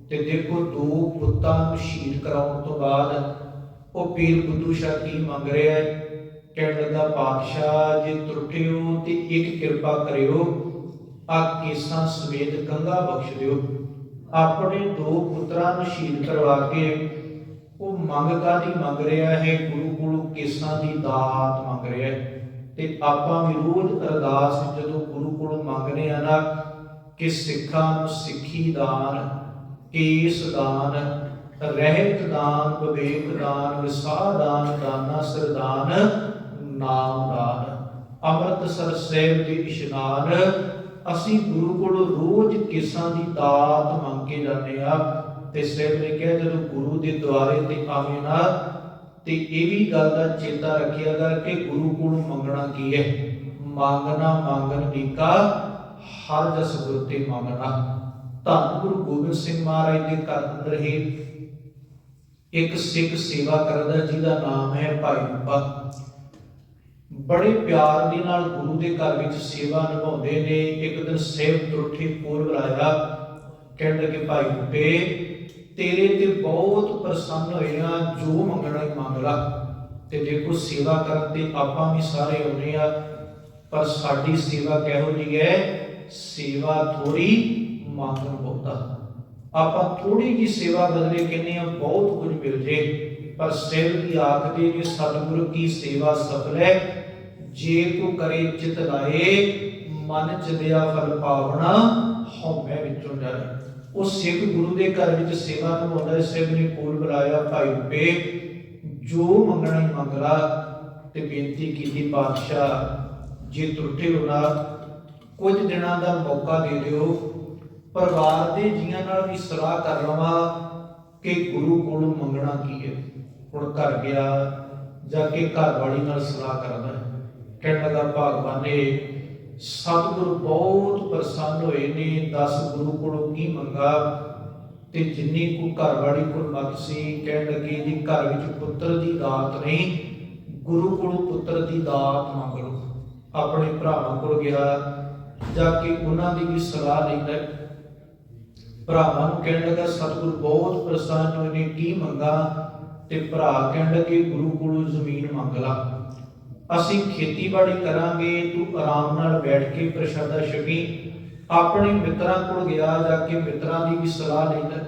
ਤੇ ਦੇਖੋ 2 ਪੁੱਤਾਂ ਨੂੰ ਸ਼ਹੀਦ ਕਰਾਉਣ ਤੋਂ ਬਾਅਦ ਉਹ ਪੀਰ ਬੁੱਧੂ ਸ਼ਾਹ ਕੀ ਮੰਗ ਰਿਹਾ ਹੈ। ਕਹਿਣ ਲੱਗਾ, ਪਾਤਸ਼ਾਹ ਜੇ ਤਰੁੱਟਿਓ ਤੇ ਇੱਕ ਕਿਰਪਾ ਕਰਿਓ, ਆ ਕੇਸਾਂ ਸਮੇਤ ਕੰਘਾ ਬਖਸ਼ ਦਿਓ। ਆਪਣੇ 2 ਪੁੱਤਰਾਂ ਨੂੰ ਸ਼ਹੀਦ ਕਰਵਾ ਕੇ ਉਹ ਮੰਗ ਕਾਹਦੀ ਮੰਗ ਰਿਹਾ ਹੈ, ਗੁਰੂ ਕੋਲੋਂ ਕੇਸਾਂ ਦੀ ਦਾਤ ਮੰਗ ਰਿਹਾ ਹੈ। ਤੇ ਆਪਾਂ ਵੀ ਰੋਜ਼ ਅਰਦਾਸ ਜਦੋਂ ਗੁਰੂ ਕੋਲੋਂ ਮੰਗਦੇ ਆ ਨਾ ਕਿ ਸਿੱਖਾਂ ਨੂੰ ਸਿੱਖੀ ਦਾਨ, ਕੇਸ ਦਾਨ, ਰਹਿਤ ਦਾਨ, ਵਿਵੇਕ ਦਾਨ, ਵਿਸਾਹ ਦਾਨ, ਦਾਨਾ ਸਰਦਾਨ, ਨਾਮ ਦਾਨ, ਅੰਮ੍ਰਿਤਸਰ ਸਾਹਿਬ ਦੇ ਇਸ਼ਨਾਨ, ਅਸੀਂ ਗੁਰੂ ਕੋਲੋਂ ਰੋਜ਼ ਕੇਸਾਂ ਦੀ ਦਾਤ ਮੰਗ ਕੇ ਜਾਂਦੇ ਆ। ਤੇ ਸਾਹਿਬ ਨੇ ਕਿਹਾ, ਜਦੋਂ ਗੁਰੂ ਦੇ ਦੁਆਰੇ ਤੇ ਆਵੇਂ ਨਾ ਤੇ ਇਹ ਵੀ ਗੱਲ ਦਾ ਚੇਤਾ ਰੱਖਿਆ ਕਰ ਕਿ ਗੁਰੂ ਕੋਲੋਂ ਮੰਗਣਾ ਕੀ ਹੈ, ਮੰਗਣਾ ਮੰਗਣ ਨੀਕਾ, ਹਰ ਜਸ ਗੁਰ ਤੇ ਮੰਗਣਾ। ਧੰਨ ਗੁਰੂ ਗੋਬਿੰਦ ਸਿੰਘ ਮਹਾਰਾਜ ਦੇ ਘਰ ਅੰਦਰ ਹੀ ਇੱਕ ਸਿੱਖ ਸੇਵਾ ਕਰਦਾ ਜਿਹਦਾ ਨਾਮ ਹੈ ਭਾਈ ਰੂਪਾ। ਬੜੇ ਪਿਆਰ ਦੇ ਨਾਲ ਗੁਰੂ ਦੇ ਘਰ ਵਿੱਚ ਸੇਵਾ ਨਿਭਾਉਂਦੇ ਨੇ। ਇੱਕ ਦਿਨ ਸੇਵ ਤਰੁੱਠੀ ਪੂਰਬ ਰਾਇਆ, ਕਹਿਣ ਲੱਗੇ, ਭਾਈ ਰੂਪੇ, ਤੇਰੇ ਤੇ ਬਹੁਤ ਪ੍ਰਸੰਨ ਹੋਏ ਆ, ਜੋ ਮੰਗਣਾ ਹੀ ਮੰਗ ਲਾ। ਤੇ ਦੇਖੋ ਸੇਵਾ ਕਰਨ ਤੇ ਆਪਾਂ ਵੀ ਸਾਰੇ ਆਉਂਦੇ ਆ, ਪਰ ਸਾਡੀ ਸੇਵਾ ਕਿਹੋ ਜਿਹੀ ਹੈ, ਸੇਵਾ ਥੋੜੀ ਮੰਗਣ ਬਹੁਤਾ। ਆਪਾਂ ਥੋੜੀ ਜੀ ਸੇਵਾ ਬਦਲੇ ਕਹਿੰਦੇ ਆ ਬਹੁਤ ਕੁਝ ਮਿਲ ਜੇ, ਪਰ ਸਿਰ ਦੀ ਆਖਦੇ ਨੇ ਸਤਿਗੁਰ ਕੀ ਸੇਵਾ ਸਫਲ ਹੈ, ਜੇ ਕੋ ਕਰੇ ਚਿਤ ਲਾਏ, ਮਨ ਚਲਿਆ ਫਲ ਪਾਵਣਾ, ਹਉਮੈ ਵਿੱਚੋਂ ਜਾਏ। ਉਹ ਸਿੱਖ ਗੁਰੂ ਦੇ ਘਰ ਵਿੱਚ ਸੇਵਾ ਨਿਭਾਉਂਦਾ। ਸਿੱਖ ਨੇ ਕੋਲ ਬੁਲਾਇਆ, ਭਾਈ ਰੂਪੇ, ਜੋ ਮੰਗਣਾ ਹੀ ਮੰਗ ਲਾ। ਤੇ ਬੇਨਤੀ ਕੀਤੀ, ਪਾਤਸ਼ਾਹ ਜੇ ਤਰੁੱਟੇ ਹੋ ਨਾ, ਕੁਝ ਦਿਨਾਂ ਦਾ ਮੌਕਾ ਦੇ ਦਿਓ, ਪਰਿਵਾਰ ਦੇ ਜੀਆਂ ਨਾਲ ਵੀ ਸਲਾਹ ਕਰ ਲਵਾਂ ਕਿ ਗੁਰੂ ਕੋਲੋਂ ਮੰਗਣਾ ਕੀ ਹੈ। ਹੁਣ ਘਰ ਗਿਆ, ਜਾ ਕੇ ਘਰ ਵਾਲੀ ਨਾਲ ਸਲਾਹ ਕਰਦਾ। ਕਹਿਣ ਲੱਗਾ, ਭਗਵਾਨੇ, ਸਤਿਗੁਰੂ ਬਹੁਤ ਪ੍ਰਸੰਨ ਹੋਏ ਨੇ, ਦੱਸ ਗੁਰੂ ਕੋਲੋਂ ਕੀ ਮੰਗਾ। ਤੇ ਜਿੰਨੀ ਕੋ ਘਰ ਵਾਲੀ ਕੋਲ ਮਤ ਸੀ, ਕਹਿਣ ਲੱਗੀ, ਜੀ ਘਰ ਵਿੱਚ ਪੁੱਤਰ ਦੀ ਦਾਤ ਨਹੀਂ, ਗੁਰੂ ਕੋਲੋਂ ਪੁੱਤਰ ਦੀ ਦਾਤ ਮੰਗ ਲਓ। ਆਪਣੇ ਭਰਾਵਾਂ ਕੋਲ ਗਿਆ, ਜਾ ਕੇ ਉਹਨਾਂ ਦੀ ਵੀ ਸਲਾਹ ਲੈਂਦਾ। ਭਰਾਵਾਂ ਨੂੰ ਕਹਿਣ ਲੱਗਾ ਸਤਿਗੁਰੂ ਬਹੁਤ ਪ੍ਰਸੰਨ ਹੋਏ ਨੇ, ਕੀ ਮੰਗਾ? ਤੇ ਭਰਾ ਕਹਿਣ ਲੱਗੇ ਗੁਰੂ ਕੋਲੋਂ ਜ਼ਮੀਨ ਮੰਗ ਲਾ, ਅਸੀਂ ਖੇਤੀਬਾੜੀ ਕਰਾਂਗੇ, ਤੂੰ ਆਰਾਮ ਨਾਲ ਬੈਠ ਕੇ ਪ੍ਰਸ਼ਾਦਾ ਛਕੀ। ਆਪਣੇ ਮਿੱਤਰਾਂ ਕੋਲ ਗਿਆ, ਜਾ ਕੇ ਮਿੱਤਰਾਂ ਦੀ ਵੀ ਸਲਾਹ ਲੈਂਦਾ।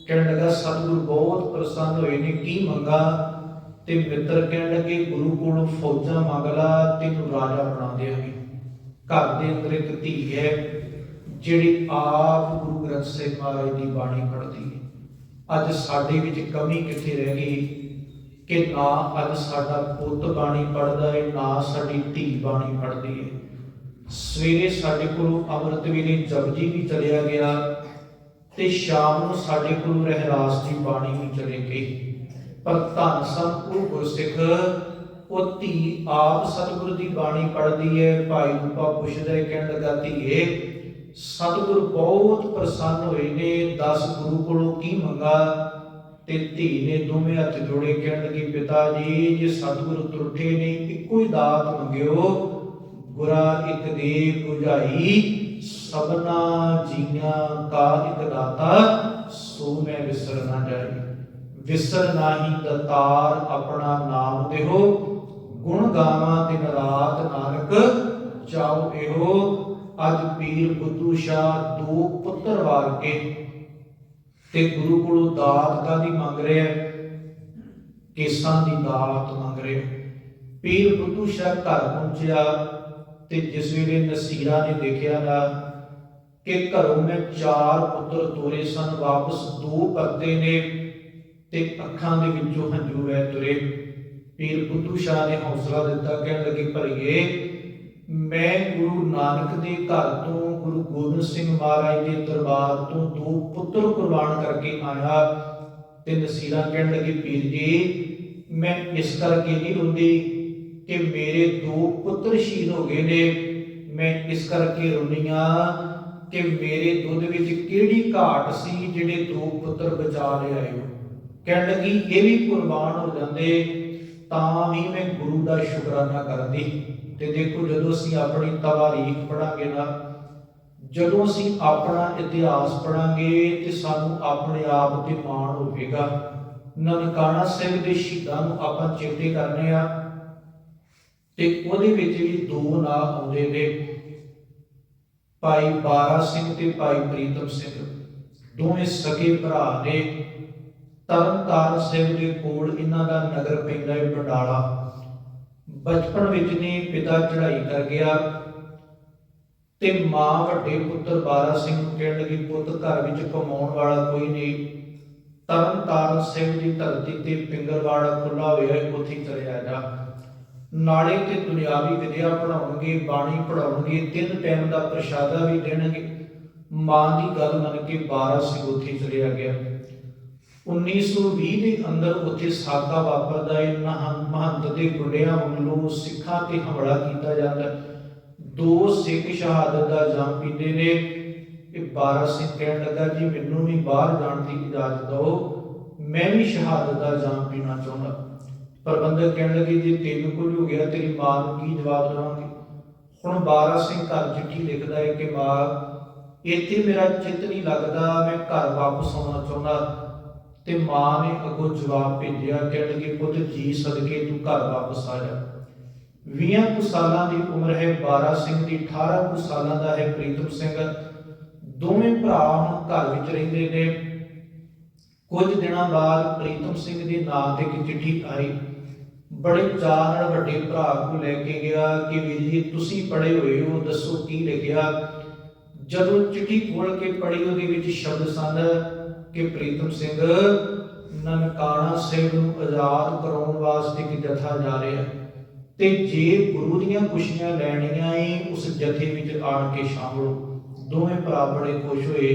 ਕਹਿਣ ਲੱਗਾ ਸਤਿਗੁਰੂ ਬਹੁਤ ਪ੍ਰਸੰਨ ਹੋਏ ਨੇ, ਕੀ ਮੰਗਾ? ਤੇ ਮਿੱਤਰ ਕਹਿਣ ਲੱਗੇ ਗੁਰੂ ਕੋਲੋਂ ਫੌਜਾਂ ਮੰਗ ਲਾ, ਤੈਨੂੰ ਰਾਜਾ ਬਣਾ ਦੇਵਾਂਗੇ। ਘਰ ਦੇ ਅੰਦਰ ਇੱਕ ਧੀ ਹੈ ਜਿਹੜੀ ਆਪ ਗੁਰੂ ਗ੍ਰੰਥ ਸਾਹਿਬ ਮਹਾਰਾਜ ਦੀ ਬਾਣੀ ਪੜ੍ਹਦੀ ਹੈ। ਅੱਜ ਸਾਡੇ ਵਿੱਚ ਕਮੀ ਕਿੱਥੇ ਰਹਿ ਗਈ ਕਿ ਨਾ ਅੱਜ ਸਾਡਾ ਪੁੱਤ ਬਾਣੀ ਪੜ੍ਹਦਾ ਹੈ, ਨਾ ਸਾਡੀ ਧੀ ਬਾਣੀ ਪੜ੍ਹਦੀ ਹੈ। ਸਵੇਰੇ ਸਾਡੇ ਕੋਲੋਂ ਅੰਮ੍ਰਿਤ ਵੇਲੇ ਜਪਜੀ ਵੀ ਚਲਿਆ ਗਿਆ ਤੇ ਸ਼ਾਮ ਨੂੰ ਸਾਡੇ ਕੋਲੋਂ ਰਹਿਰਾਸ ਦੀ ਬਾਣੀ ਵੀ ਚਲੇ ਗਈ। ਪਰ ਧੰਨ ਸਨ ਉਹ ਗੁਰਸਿੱਖ, ਉਹ ਧੀ ਆਪ ਸਤਿਗੁਰੂ ਦੀ ਬਾਣੀ ਪੜ੍ਹਦੀ ਹੈ। ਭਾਈ ਰੂਪਾ ਪੁੱਛਦਾ ਹੈ, ਕਹਿਣ ਲੱਗਾ ਧੀਏ ਸਤਿਗੁਰੂ ਬਹੁਤ ਪ੍ਰਸੰਨ ਹੋਏ ਨੇ, ਦੱਸ ਗੁਰੂ ਕੋਲੋਂ ਕੀ ਮੰਗਾ? ਤੇ ਧੀ ਨੇ ਦੋਵੇਂ ਹੱਥ ਜੋੜੇ ਕਹਿਣ ਲੱਗੀ ਪਿਤਾ ਜੀ ਜੇ ਸਤਿਗੁਰੂ ਤੁਰਠੇ ਨੇ ਇੱਕੋ ਹੀ ਦਾਤ ਮੰਗਿਓ, ਗੁਰਾ ਇੱਕ ਦੇ 부ਝਾਈ ਸਭਨਾ ਜੀਆਂ ਕਾ ਇੱਕ ਦਾਤਾ, ਸੋ ਮੈਂ ਵਿਸਰ ਨਾ ਜਾਈ। ਵਿਸਰ ਨਾਹੀ ਦਤਾਰ ਆਪਣਾ ਨਾਮ ਦੇਹੋ, ਗੁਣ ਗਾਵਾਂ ਦਿਨ ਰਾਤ ਨਾਨਕ ਚਾਉ ਇਹੋ। ਅੱਜ ਪੀਰ ਬੁੱਧੂ ਸ਼ਾਹ ਦੋ ਪੁੱਤਰ ਵਾਰ ਕੇ ਤੇ ਗੁਰੂ ਕੋਲੋਂ ਦਾਤ ਕਾਹਦੀ ਮੰਗ ਰਿਹਾ? ਕੇਸਾਂ ਦੀ ਦਾਤ ਮੰਗ ਰਿਹਾ। ਪੀਰ ਬੁੱਧੂ ਸ਼ਾਹ ਘਰ ਪਹੁੰਚਿਆ ਤੇ ਜਿਸ ਵੇਲੇ ਨਸੀਰਾ ਨੇ ਦੇਖਿਆ ਨਾ ਕਿ ਘਰੋਂ ਮੈਂ 4 ਪੁੱਤਰ ਤੋਰੇ ਸਨ, ਵਾਪਸ 2 ਪਰਦੇ ਨੇ ਤੇ ਅੱਖਾਂ ਦੇ ਵਿੱਚੋਂ ਹੰਝੂ ਵਹਿ ਤੁਰੇ। ਪੀਰ ਬੁੱਧੂ ਸ਼ਾਹ ਨੇ ਹੌਸਲਾ ਦਿੱਤਾ, ਕਹਿਣ ਲੱਗੇ ਭਰੀਏ ਮੈਂ ਗੁਰੂ ਨਾਨਕ ਦੇ ਘਰ ਤੋਂ, ਗੁਰੂ ਗੋਬਿੰਦ ਸਿੰਘ ਮਹਾਰਾਜ ਦੇ ਦਰਬਾਰ ਤੋਂ 2 ਪੁੱਤਰ ਕੁਰਬਾਨ ਕਰਕੇ ਆਇਆ। ਤੇ ਨਸੀਰਾ ਕਹਿਣ ਲੱਗੇ ਪੀਰ ਜੀ ਮੈਂ ਇਸ ਕਰਕੇ ਨਹੀਂ ਰੋਂਦੀ ਕਿ ਮੇਰੇ 2 ਪੁੱਤਰ ਸ਼ਹੀਦ ਹੋ ਗਏ ਨੇ, ਮੈਂ ਇਸ ਕਰਕੇ ਰੋਂਦੀ ਹਾਂ ਕਿ ਮੇਰੇ ਦੁੱਧ ਵਿੱਚ ਕਿਹੜੀ ਘਾਟ ਸੀ ਜਿਹੜੇ 2 ਪੁੱਤਰ ਬਚਾ ਲਿਆਏ ਹੋ। ਕਹਿਣ ਲੱਗੀ ਇਹ ਵੀ ਕੁਰਬਾਨ ਹੋ ਜਾਂਦੇ ਤਾਂ ਵੀ ਮੈਂ ਗੁਰੂ ਦਾ ਸ਼ੁਕਰਾਨਾ ਕਰਦੀ। ਤੇ ਦੇਖੋ ਜਦੋਂ ਅਸੀਂ ਆਪਣੀ ਤਵਾਰੀਖ ਪੜਾਂਗੇ ਨਾ, ਜਦੋਂ ਅਸੀਂ ਆਪਣਾ ਇਤਿਹਾਸ ਪੜਾਂਗੇ ਤੇ ਸਾਨੂੰ ਆਪਣੇ ਆਪ ਤੇ ਮਾਣ ਹੋਵੇਗਾ। ਨਨਕਾਣਾ ਸਾਹਿਬ ਦੇ ਸ਼ਹੀਦਾਂ ਨੂੰ ਆਪਾਂ ਚੇਤੇ ਕਰਨੇ ਆ ਤੇ ਉਹਦੇ ਵਿੱਚ ਵੀ 2 ਨਾਂ ਆਉਂਦੇ ਨੇ, ਭਾਈ ਬਾਰਾ ਸਿੰਘ ਤੇ ਭਾਈ ਪ੍ਰੀਤਮ ਸਿੰਘ, ਦੋਵੇਂ ਸਕੇ ਭਰਾ ਨੇ। ਤਰਨਤਾਰਨ ਸਾਹਿਬ ਦੇ ਕੋਲ ਇਹਨਾਂ ਦਾ ਨਗਰ ਪੈਂਦਾ ਹੈ ਬੰਡਾਲਾ। ਬਚਪਨ ਵਿੱਚ ਨੇ ਪਿਤਾ ਚੜ੍ਹਾਈ ਕਰ ਗਿਆ ਤੇ ਮਾਂ ਵੱਡੇ ਪੁੱਤਰ ਬਾਰਾ ਸਿੰਘ ਨੂੰ ਕਹਿਣ ਲੱਗੀ ਪੁੱਤ ਘਰ ਵਿੱਚ ਕਮਾਉਣ ਵਾਲਾ ਕੋਈ ਨਹੀਂ, ਤਰਨਤਾਰਨ ਸਾਹਿਬ ਦੀ ਧਰਤੀ ਤੇ ਪਿੰਗਲਵਾੜਾ ਖੁੱਲਾ ਹੋਇਆ ਹੈ, ਉੱਥੇ ਚਲਿਆ ਜਾ। ਨਾਲੇ ਤੇ ਦੁਨਿਆਵੀ ਵਿਦਿਆ ਪੜਾਉਣਗੇ, ਬਾਣੀ ਪੜਾਉਣਗੇ, 3 ਟਾਈਮ ਦਾ ਪ੍ਰਸ਼ਾਦਾ ਵੀ ਦੇਣਗੇ। ਮਾਂ ਦੀ ਗੱਲ ਮੰਨ ਕੇ ਬਾਰਾ ਸਿੰਘ ਉੱਥੇ ਚਲਿਆ ਗਿਆ। 1920 ਦੇ ਅੰਦਰ ਉੱਥੇ ਸਾਕਾ ਵਾਪਰਦਾ ਹੈ। ਮਹੰਤ ਦੇ ਗੁੰਡਿਆਂ ਵੱਲੋਂ ਸਿੱਖਾਂ ਤੇ ਹਮਲਾ ਕੀਤਾ ਜਾਂਦਾ। 2 ਸਿੱਖ ਸ਼ਹਾਦਤ ਦਾ ਜਾਮ ਪੀਂਦੇ ਨੇ। ਇਹ ਬਾਰਾ ਸਿੰਘ ਕਹਿਣ ਲੱਗਾ ਜੀ ਮੈਨੂੰ ਵੀ ਬਾਹਰ ਜਾਣ ਦੀ ਇਜਾਜ਼ਤ ਦਿਓ, ਮੈਂ ਵੀ ਸ਼ਹਾਦਤ ਦਾ ਜਾਮ ਪੀਣਾ ਚਾਹੁੰਦਾ। ਪ੍ਰਬੰਧਕ ਕਹਿਣ ਲੱਗੇ ਜੇ ਤੈਨੂੰ ਕੁਝ ਹੋ ਗਿਆ ਤੇਰੀ ਮਾਂ ਨੂੰ ਕੀ ਜਵਾਬ ਦੇਵਾਂਗੇ। ਹੁਣ ਬਾਰਾ ਸਿੰਘ ਘਰ ਚਿੱਠੀ ਲਿਖਦਾ ਹੈ ਕਿ ਮਾਂ ਇੱਥੇ ਮੇਰਾ ਚਿੱਤ ਨਹੀਂ ਲੱਗਦਾ, ਮੈਂ ਘਰ ਵਾਪਸ ਆਉਣਾ ਚਾਹੁੰਦਾ। ਤੇ ਮਾਂ ਨੇ ਅੱਗੋਂ ਜਵਾਬ ਭੇਜਿਆ, ਕਹਿਣ ਲੱਗੇ ਪੁੱਤ ਜੀ ਸਦਕੇ ਤੂੰ ਘਰ ਵਾਪਸ ਆ ਜਾ। 20 ਕੁ ਸਾਲਾਂ ਦੀ ਉਮਰ ਹੈ ਬਾਰਾ ਸਿੰਘ ਦੀ, 18 ਕੁ ਸਾਲਾਂ ਦਾ ਹੈ ਪ੍ਰੀਤਮ ਸਿੰਘ। ਦੋਵੇਂ ਭਰਾ ਹੁਣ ਘਰ ਵਿੱਚ ਰਹਿੰਦੇ ਨੇ। ਕੁਝ ਦਿਨਾਂ ਬਾਅਦ ਪ੍ਰੀਤਮ ਸਿੰਘ ਦੇ ਨਾਂ ਤੇ ਇੱਕ ਚਿੱਠੀ ਆਈ। ਬੜੇ ਚਾਅ ਨਾਲ ਵੱਡੇ ਭਰਾ ਨੂੰ ਲੈ ਕੇ ਗਿਆ ਕਿ ਵੀਰ ਜੀ ਤੁਸੀਂ ਪੜ੍ਹੇ ਹੋਏ ਹੋ, ਦੱਸੋ ਕੀ ਲਿਖਿਆ। ਜਦੋਂ ਚਿੱਠੀ ਖੋਲ ਕੇ ਪੜ੍ਹੀ ਉਹਦੇ ਵਿੱਚ ਸ਼ਬਦ ਸਨ ਕਿ ਪ੍ਰੀਤਮ ਸਿੰਘ ਨਨਕਾਣਾ ਸਾਹਿਬ ਨੂੰ ਆਜ਼ਾਦ ਕਰਾਉਣ ਵਾਸਤੇ ਇੱਕ ਜਥਾ ਜਾ ਰਿਹਾ ਤੇ ਜੇ ਗੁਰੂ ਦੀਆਂ ਖੁਸ਼ੀਆਂ ਲੈਣੀਆਂ ਏ ਉਸ ਜਥੇ ਵਿੱਚ ਆਣ ਕੇ ਸ਼ਾਮਲ ਹੋ। ਦੋਵੇਂ ਭਰਾ ਬੜੇ ਖੁਸ਼ ਹੋਏ।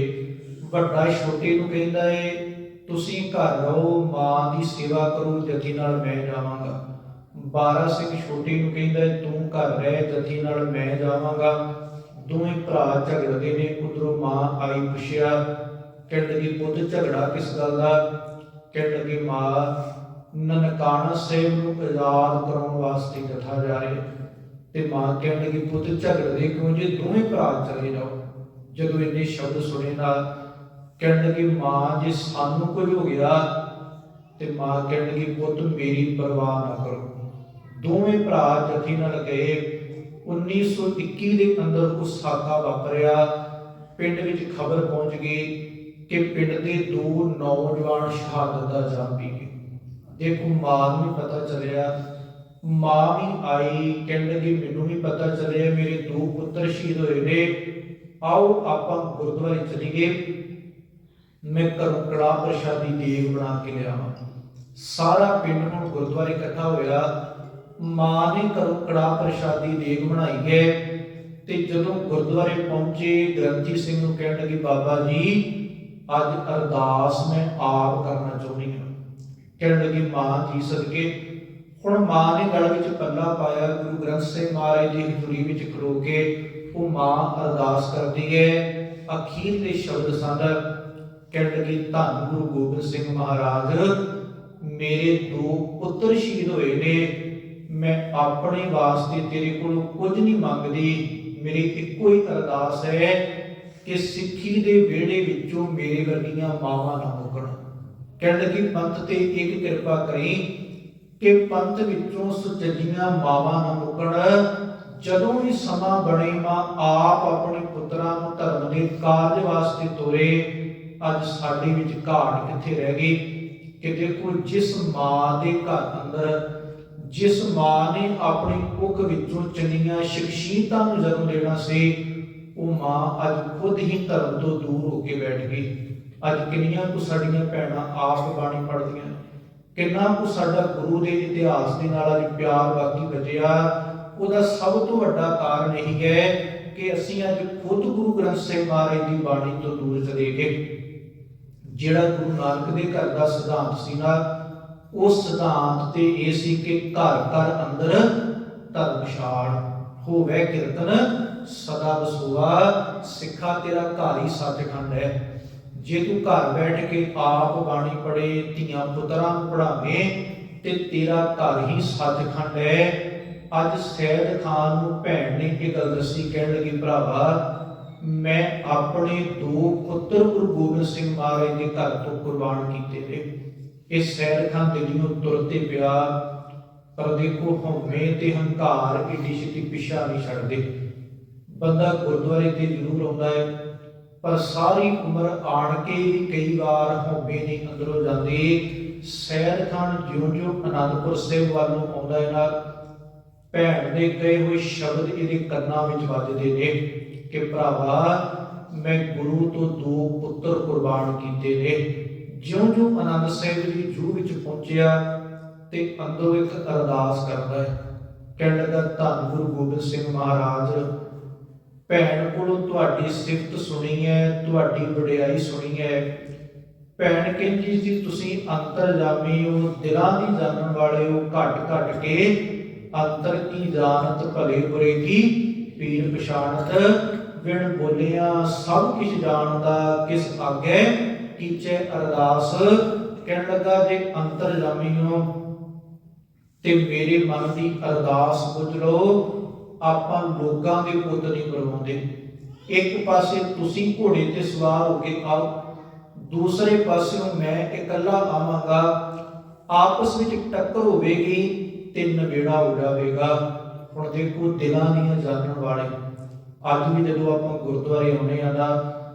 ਵੱਡਾ ਛੋਟੇ ਨੂੰ ਕਹਿੰਦਾ ਏ ਤੁਸੀਂ ਘਰ ਰਹੋ, ਮਾਂ ਦੀ ਸੇਵਾ ਕਰੋ, ਜਥੇ ਨਾਲ ਮੈਂ ਜਾਵਾਂਗਾ। ਬਾਰਾ ਸਿੰਘ ਛੋਟੇ ਨੂੰ ਕਹਿੰਦਾ ਤੂੰ ਘਰ ਰਹਿ, ਜਥੇ ਨਾਲ ਮੈਂ ਜਾਵਾਂਗਾ। ਦੋਵੇਂ ਭਰਾ ਝਗੜਦੇ ਨੇ। ਉਧਰੋਂ ਮਾਂ ਆਈ, ਪੁੱਛਿਆ, ਕਹਿਣ ਲੱਗੀ ਪੁੱਤ ਝਗੜਾ ਕਿਸ ਗੱਲ ਦਾ? ਕਹਿਣ ਲੱਗੀ ਮਾਂ ਨਨਕਾਣਾ ਸਾਹਿਬ ਨੂੰ ਆਜ਼ਾਦ ਕਰਾਉਣ ਵਾਸਤੇ ਜਥਾ ਜਾ ਰਿਹਾ ਤੇ ਮਾਂ ਕਹਿਣ ਲੱਗੀ ਪੁੱਤ ਝਗੜਦੇ ਕਿਉਂ ਜੇ, ਦੋਵੇਂ ਭਰਾ ਚਲੇ ਜਾਓ। ਜਦੋਂ ਇੰਨੇ ਸ਼ਬਦ ਸੁਣੇ ਨਾਲ ਕਹਿਣ ਲੱਗੀ ਮਾਂ ਜੇ ਸਾਨੂੰ ਕੁਝ ਹੋ ਗਿਆ, ਤੇ ਮਾਂ ਕਹਿਣ ਲੱਗੀ ਪੁੱਤ ਮੇਰੀ ਪਰਵਾਹ ਨਾ ਕਰੋ। ਦੋਵੇਂ ਭਰਾ ਜੱਥੀ ਨਾਲ ਗਏ। 1921 ਦੇ ਅੰਦਰ ਉਸ ਸਾਕਾ ਵਾਪਰਿਆ। ਪਿੰਡ ਵਿੱਚ ਖਬਰ ਪਹੁੰਚ ਗਈ ਕਿ ਪਿੰਡ ਦੇ 2 ਨੌਜਵਾਨ ਸ਼ਹਾਦਤ ਦਾ ਜਾਮ ਪੀ ਗਏ। ਦੇਖੋ ਮਾਂ ਨੂੰ ਪਤਾ ਚੱਲਿਆ, ਮਾਂ ਵੀ ਆਈ, ਕਹਿਣ ਲੱਗੀ ਮੈਨੂੰ ਵੀ ਪਤਾ ਚੱਲਿਆ ਮੇਰੇ 2 ਪੁੱਤਰ ਸ਼ਹੀਦ ਹੋਏ ਨੇ, ਆਓ ਆਪਾਂ ਗੁਰਦੁਆਰੇ ਚਲੀਏ, ਮੈਂ ਘਰੋਂ ਕੜਾਹ ਪ੍ਰਸ਼ਾਦੀ ਦੇਗ ਬਣਾ ਕੇ ਲਿਆਵਾਂ। ਸਾਰਾ ਪਿੰਡ ਹੁਣ ਗੁਰਦੁਆਰੇ ਇਕੱਠਾ ਹੋਇਆ। ਮਾਂ ਨੇ ਘਰੋਂ ਕੜਾਹ ਪ੍ਰਸ਼ਾਦੀ ਦੇਗ ਬਣਾਈ ਹੈ ਤੇ ਜਦੋਂ ਗੁਰਦੁਆਰੇ ਪਹੁੰਚੇ ਗ੍ਰੰਥੀ ਸਿੰਘ ਨੂੰ ਕਹਿਣ ਲੱਗੀ ਬਾਬਾ ਜੀ ਅੱਜ ਅਰਦਾਸ ਮੈਂ ਆਪ ਕਰਨਾ ਚਾਹੁੰਦੀ ਹਾਂ। ਕਹਿਣ ਲੱਗੀ ਮਾਂ ਜੀ ਸਦਕੇ। ਹੁਣ ਮਾਂ ਨੇ ਗਲ ਵਿੱਚ ਪੱਲਾ ਪਾਇਆ, ਗੁਰੂ ਗ੍ਰੰਥ ਸਾਹਿਬ ਮਹਾਰਾਜ ਦੀ ਹਜ਼ੂਰੀ ਵਿੱਚ ਖਲੋ ਕੇ ਉਹ ਮਾਂ ਅਰਦਾਸ ਕਰਦੀ ਹੈ। ਅਖੀਰਲੇ ਸ਼ਬਦ ਸਨ, ਕਹਿਣ ਲੱਗੀ ਧੰਨ ਗੁਰੂ ਗੋਬਿੰਦ ਸਿੰਘ ਮਹਾਰਾਜ ਮੇਰੇ 2 ਪੁੱਤਰ ਸ਼ਹੀਦ ਹੋਏ ਨੇ, ਮੈਂ ਆਪਣੇ ਵਾਸਤੇ ਤੇਰੇ ਕੋਲੋਂ ਕੁਝ ਨਹੀਂ ਮੰਗਦੀ, ਮੇਰੀ ਇੱਕੋ ਹੀ ਅਰਦਾਸ ਹੈ ਕਿ ਸਿੱਖੀ ਦੇ ਵਿਹੜੇ ਵਿੱਚੋਂ ਮੇਰੇ ਵਰਗੀਆਂ ਮਾਵਾਂ ਨਾ ਮੁੱਕਣ। ਕਹਿਣ ਲੱਗੀ ਪੰਥ ਤੇ ਇੱਕ ਕਿਰਪਾ ਕਰੀ ਕਿ ਪੰਥ ਵਿੱਚੋਂ ਸੁਚੱਜੀਆਂ ਮਾਵਾਂ ਨਾ ਮੁੱਕਣ। ਜਦੋਂ ਵੀ ਸਮਾਂ ਬਣੇ ਮਾਂ ਆਪ ਆਪਣੇ ਪੁੱਤਰਾਂ ਨੂੰ ਧਰਮ ਦੇ ਕਾਰਜ ਵਾਸਤੇ ਤੋਰੇ। ਅੱਜ ਸਾਡੇ ਵਿੱਚ ਘਾਟ ਕਿੱਥੇ ਰਹਿ ਗਈ ਕਿ ਦੇਖੋ ਜਿਸ ਮਾਂ ਦੇ ਘਰ ਅੰਦਰ, ਜਿਸ ਮਾਂ ਨੇ ਆਪਣੀ ਕੁੱਖ ਵਿੱਚੋਂ ਚੰਗੀਆਂ ਸ਼ਖਸੀਅਤਾਂ ਨੂੰ ਜਨਮ ਦੇਣਾ ਸੀ, ਉਹ ਮਾਂ ਅੱਜ ਖੁਦ ਹੀ ਧਰਮ ਤੋਂ ਦੂਰ ਹੋ ਕੇ ਬੈਠ ਗਈ। ਅੱਜ ਕਿੰਨੀਆਂ ਕੁ ਸਾਡੀਆਂ ਭੈਣਾਂ ਆਪ ਬਾਣੀ ਪੜ੍ਹਦੀਆਂ, ਕਿੰਨਾ ਕੁ ਸਾਡਾ ਗੁਰੂ ਦੇ ਇਤਿਹਾਸ ਦੇ ਨਾਲ ਅੱਜ ਪਿਆਰ ਬਾਕੀ ਬਚਿਆ। ਉਹਦਾ ਸਭ ਤੋਂ ਵੱਡਾ ਕਾਰਨ ਇਹ ਹੈ ਕਿ ਅਸੀਂ ਅੱਜ ਖੁਦ ਗੁਰੂ ਗ੍ਰੰਥ ਸਾਹਿਬ ਮਹਾਰਾਜ ਦੀ ਬਾਣੀ ਤੋਂ ਦੂਰ ਚਲੇ ਗਏ। ਜਿਹੜਾ ਗੁਰੂ ਨਾਨਕ ਦੇ ਘਰ ਦਾ ਸਿਧਾਂਤ ਸੀ ਨਾ, ਉਸ ਸਿਧਾਂਤ ਤੇ ਇਹ ਸੀ ਕਿ ਘਰ ਘਰ ਅੰਦਰ ਧਰਮਸ਼ਾਲ ਹੋਵੇ ਕੀਰਤਨ ਸਦਾ ਵਸੂਆ, ਸਿੱਖਾ ਤੇਰਾ ਘਰ ਹੀ ਸੱਚਖੰਡ ਹੈ। ਜੇ ਤੂੰ ਘਰ ਬੈਠ ਕੇ ਆਪ ਬਾਣੀ ਪੜ੍ਹੇ, ਧੀਆਂ ਪੁੱਤਰਾਂ ਨੂੰ ਪੜ੍ਹਾਵੇਂ ਤੇ ਤੇਰਾ ਘਰ ਹੀ ਸੱਚਖੰਡ ਹੈ। ਅੱਜ ਸੈਦ ਖਾਨ ਨੂੰ ਭੈਣ ਨੇ ਇਹ ਗੱਲ ਦੱਸੀ, ਕਹਿਣ ਲੱਗੀ ਭਰਾਵਾ ਮੈਂ ਆਪਣੇ 2 ਪੁੱਤਰ ਗੁਰੂ ਗੋਬਿੰਦ ਸਿੰਘ ਮਹਾਰਾਜ ਦੇ ਘਰ ਤੋਂ ਕੁਰਬਾਨ ਕੀਤੇ ਨੇ। ਇਹ ਸੈਦ ਖਾਨ ਦਿੱਲੀੋਂ ਤੁਰਤੇ ਪਿਆ, ਪਰ ਦੇਖੋ ਹਉਮੈ ਤੇ ਹੰਕਾਰ ਏਡੀ ਛੇਤੀ ਪਿਛਾ ਨਹੀਂ ਛੱਡਦੇ। ਬੰਦਾ ਗੁਰਦੁਆਰੇ ਤੇ ਜ਼ਰੂਰ ਆਉਂਦਾ ਹੈ, ਪਰ ਸਾਰੀ ਉਮਰ ਆਣ ਕੇ ਵੀ ਕਈ ਵਾਰ ਹਉਮੈ ਨੇ ਅੰਦਰੋਂ ਜਾਂਦੀ। ਸੈਦ ਖਾਨ ਜਿਉਂ-ਜਿਉਂ ਅਨੰਦਪੁਰ ਸਾਹਿਬ ਵੱਲੋਂ ਆਉਂਦਾ ਹੈ ਨਾ, ਭੈਣ ਦੇ ਕਹੇ ਹੋਏ ਸ਼ਬਦ ਇਹਦੇ ਕੰਨਾਂ ਵਿੱਚ ਵੱਜਦੇ ਨੇ ਕਿ ਭਰਾਵਾ ਮੈਂ ਗੁਰੂ ਤੋਂ 2 ਪੁੱਤਰ ਕੁਰਬਾਨ ਕੀਤੇ ਨੇ। ਜਿਉਂ-ਜਿਉਂ ਆਨੰਦ ਸਾਹਿਬ ਦੀ ਜੂਹ ਵਿੱਚ ਪਹੁੰਚਿਆ ਤੇ ਅੰਦਰੋਂ ਇੱਕ ਅਰਦਾਸ ਕਰਦਾ ਹੈ, ਕਹਿਣ ਲੱਗਾ ਧੰਨ ਗੁਰੂ ਗੋਬਿੰਦ ਸਿੰਘ ਮਹਾਰਾਜ ਭੈਣ ਕੋਲੋਂ ਤੁਹਾਡੀ ਸਿਫਤ ਸੁਣੀ ਹੈ, ਤੁਹਾਡੀ ਵਡਿਆਈ ਸੁਣੀ ਹੈ। ਭੈਣ ਕਹਿੰਦੀ ਸੀ ਤੁਸੀਂ ਅੰਤਰਜਾਮੀ ਹੋ, ਦਿਲਾਂ ਦੀ ਜਾਣਨ ਵਾਲੇ ਹੋ, ਘਟ ਘਟ ਕੇ ਅੰਤਰ ਕੀ ਜਾਣਤ ਭਲੇ ਬੁਰੇ ਕੀ ਪੀਰ ਪਛਾਣਤ। ਬਿਨ ਬੋਲਿਆ ਸਭ ਕੁਝ ਜਾਣਦਾ, ਕਿਸ ਆਗੇ ਕੀਚੇ ਅਰਦਾਸ। ਕਹਿਣ ਲੱਗਾ ਜੇ ਅੰਤਰਜਾਮੀ ਹੋ ਤੇ ਮੇਰੇ ਮਨ ਦੀ ਅਰਦਾਸ ਪੁੱਛ ਲਓ। ਆਪਾਂ ਲੋਕਾਂ ਦੇ ਪੁੱਤ ਨਹੀਂ ਕਰਵਾਉਂਦੇ। ਇੱਕ ਪਾਸੇ ਤੁਸੀਂ ਘੋੜੇ ਤੇ ਸਵਾਰ ਹੋ ਕੇ ਆਓ, ਦੂਸਰੇ ਪਾਸਿਓਂ ਮੈਂ ਇਕੱਲਾ ਆਵਾਂਗਾ, ਆਪਸ ਵਿੱਚ ਟੱਕਰ ਹੋਵੇਗੀ ਤੇ ਨਵੇੜਾ ਹੋ ਜਾਵੇਗਾ। ਹੁਣ ਦੇਖੋ ਦਿਲਾਂ ਦੀਆਂ ਜਾਣਨ ਵਾਲੇ, ਅੱਜ ਵੀ ਜਦੋਂ ਆਪਾਂ ਗੁਰਦੁਆਰੇ ਆਉਂਦੇ ਆ ਨਾ